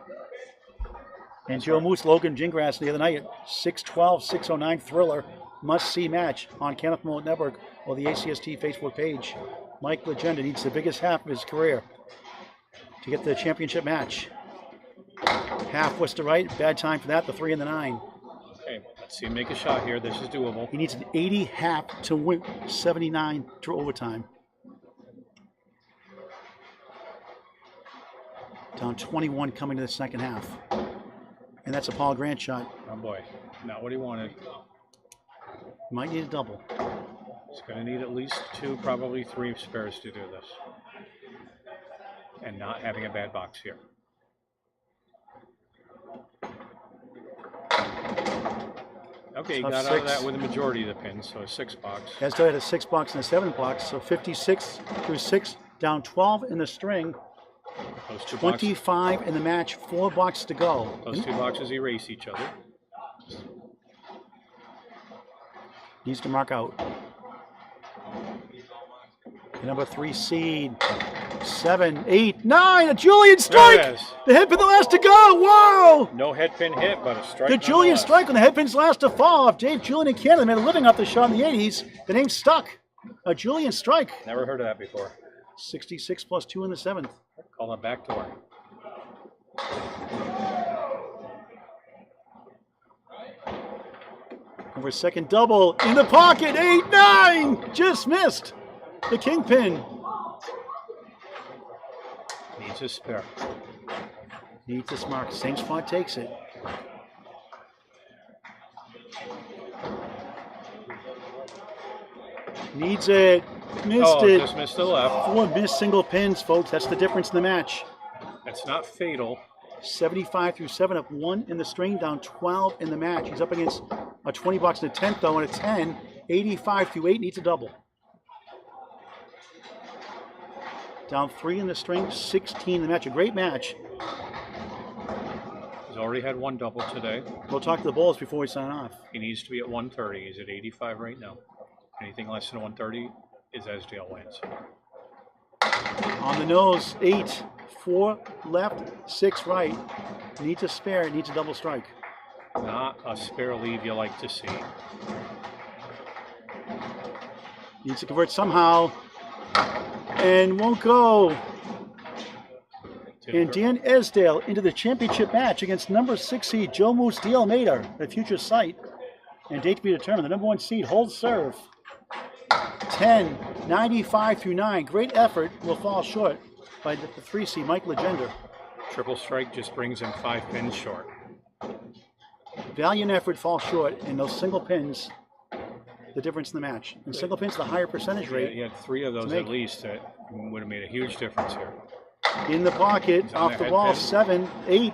And Joe Moose, Logan Gingras the other night at 612, 609 thriller. Must-see match on Candlepin Remote Network or the ACST Facebook page. Mike Legendre needs the biggest half of his career to get the championship match. Half was to right, bad time for that, the 3 and the 9. Okay, let's see him make a shot here. This is doable. He needs an 80 half to win 79 through overtime. Down 21 coming to the second half. And that's a Paul Grant shot. Oh boy, not what he wanted. Might need a double. He's going to need at least 2, probably 3 spares to do this. And not having a bad box here. Okay, he Tough got out of 6. that with a majority of the pins, so a 6 box. Esdale had a 6 box and a 7 box, so 56 through 6, down 12 in the string, Those 2 boxes, 25 in the match, 4 boxes to go. those 2 boxes erase each other. Needs to mark out. The number 3 seed, 7, 8, 9, a Julian strike! There it is. The head pin the last to go, wow! No head pin hit, but a strike. The Julian nonetheless. strike when the head pin's last to fall off. Dave Julian in Canada made a living off the shot in the 80s. The name stuck. A Julian strike. Never heard of that before. 66 plus 2 in the 7th. Call it backdoor. Over a second double in the pocket. 8, 9. Just missed. The kingpin. Needs a spare. Needs this mark. Same spot takes it. Needs it. Missed it. Just missed the left. 4 missed single pins, folks. That's the difference in the match. That's not fatal. 75 through 7 up 1 in the string, down 12 in the match. He's up against a 20 box in the 10th though, and a 10. 85 through 8 needs a double. Down 3 in the string, 16 in the match. A great match. He's already had 1 double today. We'll talk to the Bulls before we sign off. He needs to be at 130. He's at 85 right now. Anything less than 130 is Esdale wins. On the nose, 8, 4 left, 6 right. Needs a spare, needs a double strike. Not a spare leave you like to see. Needs to convert somehow. And won't go. And Dan Esdale into the championship match against number 6 seed Joe Moose de Almeida, the future site. And date to be determined. The number 1 seed holds serve. 10, 95 through 9. Great effort, will fall short. by the 3 seed, Mike Legendre. Triple strike just brings him 5 pins short. Valiant effort falls short, and those single pins, the difference in the match. And single pins, the higher percentage rate. He had 3 of those make. at least that would have made a huge difference here. In the pocket, on off the the ball, head pin. 7, 8,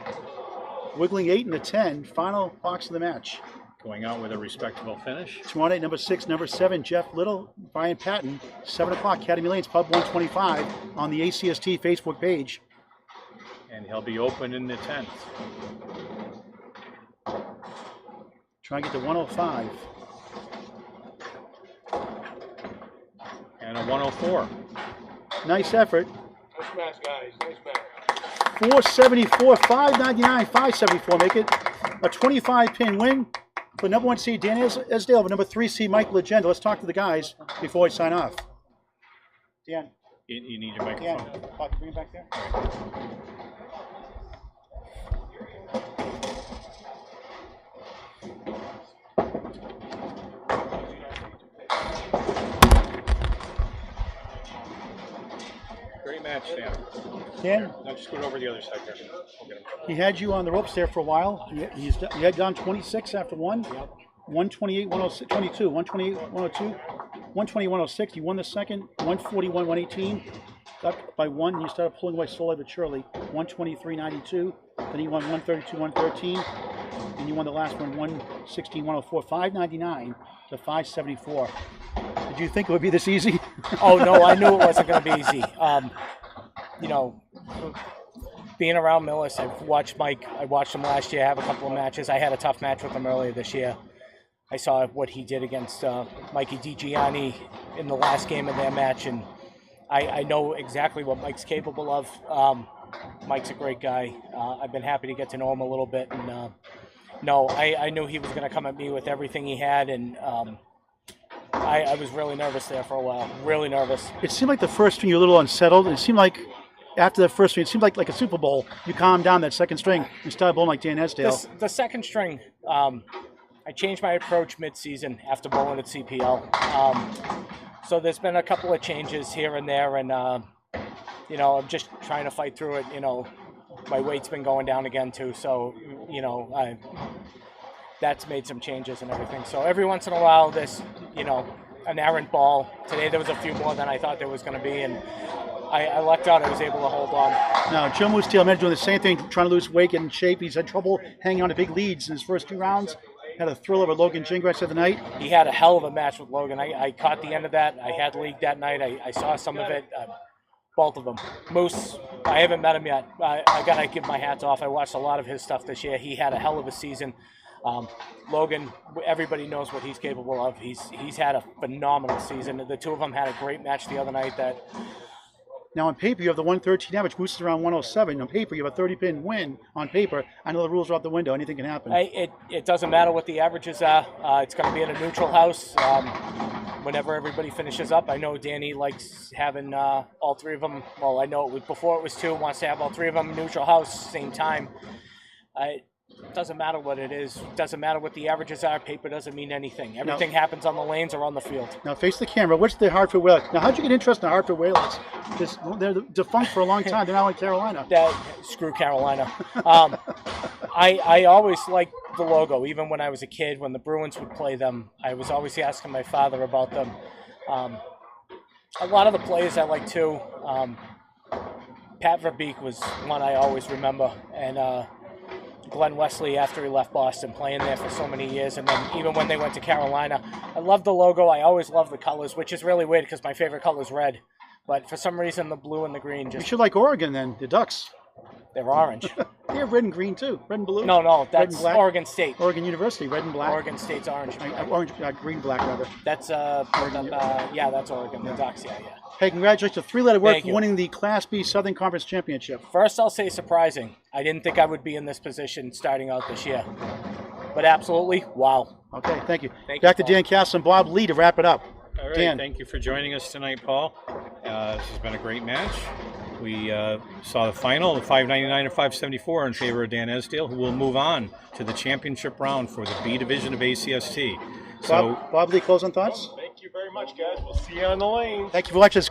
wiggling 8 and a 10. Final box of the match. Going out with a respectable finish. Tomorrow night, number 6, number 7, Jeff Little, Brian Patton, 7 o'clock, Academy Lanes, Pub 125 on the ACST Facebook page. And he'll be open in the 10th. Try and get to 105. And a 104. Nice effort. Nice match, guys. Nice match. 474, 599, 574. Make it a 25 pin win for number 1 seed Dan Esdale, number 3 seed Mike Legendre. Let's talk to the guys before we sign off. Dan. You need your Dan, microphone. bring it back there. Great match, Dan. Dan, Now just scoot over the other side there. We'll get him. he had you on the ropes there for a while. You had gone 26 after 1. 128, 106, 22, 128, 102, 120, 106. You won the second, 141, 118. Up by 1. You started pulling away slowly but surely. 123, 92. Then you won 132, 113. And you won the last one, 116, 104, 599 to 574. Did you think it would be this easy? Oh no, I knew it wasn't going to be easy. You know, being around Millis, I've watched Mike. I watched him last year have a couple of matches. I had a tough match with him earlier this year. I saw what he did against Mikey DiGianni in the last game of their match, and I know exactly what Mike's capable of. Mike's a great guy. I've been happy to get to know him a little bit, and I knew he was going to come at me with everything he had, and I was really nervous there for a while. Really nervous. It seemed like the first string you were a little unsettled. It seemed like after the first string, it seemed like a Super Bowl. You calmed down that second string and started bowling like Dan Esdale. The second string, I changed my approach mid-season after bowling at CPL. So there's been a couple of changes here and there, and I'm just trying to fight through it. My weight's been going down again too, so that's made some changes and everything. So every once in a while, there's an errant ball. Today there was a few more than I thought there was going to be, and I lucked out. I was able to hold on. Now, Joe Moose-Steele doing the same thing, trying to lose weight, get in shape. He's had trouble hanging on to big leads in his first 2 rounds. Had a thrill over Logan Gingras of the night. He had a hell of a match with Logan. I caught the end of that. I had league that night. I saw some of it. Both of them. Moose, I haven't met him yet. I got to give my hats off. I watched a lot of his stuff this year. He had a hell of a season. Logan, everybody knows what he's capable of. He's had a phenomenal season. The two of them had a great match the other night. Now, on paper, you have the 113 average, boosted around 107. On paper, you have a 30-pin win on paper. I know the rules are out the window. Anything can happen. It doesn't matter what the averages are. It's going to be in a neutral house. Whenever everybody finishes up, I know Danny likes having all 3 of them. Well, I know before it was 2, wants to have all 3 of them neutral house, same time. It doesn't matter what it is. It doesn't matter what the averages are. Paper doesn't mean anything. Everything happens on the lanes or on the field. Now, face the camera. What's the Hartford Whalers? Now, how'd you get interested in the Hartford Whalers? They're defunct for a long time. They're now in Carolina. Screw Carolina. I always liked the logo, even when I was a kid. When the Bruins would play them, I was always asking my father about them. A lot of the players I like too. Pat Verbeek was one I always remember, and Glenn Wesley after he left Boston, playing there for so many years, and then even when they went to Carolina. I love the logo. I always love the colors, which is really weird because my favorite color is red. But for some reason, the blue and the green You should like Oregon then, the Ducks. they're orange. They have red and green too, red and blue. No, Red and that's black. Oregon State. Oregon University, red and black. Oregon State's orange. Orange, green, black rather. That's yeah, that's Oregon. The Ducks, yeah. Hey, congratulations! 3-letter word Thank for you. winning the Class B Southern Conference Championship. First, I'll say surprising. I didn't think I would be in this position starting out this year, but absolutely, wow. Okay, thank you. Thank Back you, to Dan Castle and Bob Lee to wrap it up. All right, Dan. thank you for joining us tonight, Paul. This has been a great match. We saw the final, the 599 and 574 in favor of Dan Esdale, who will move on to the championship round for the B division of ACST. So, Bob Lee, closing thoughts? Thank you very much, guys. We'll see you on the lane. Thank you for watching this.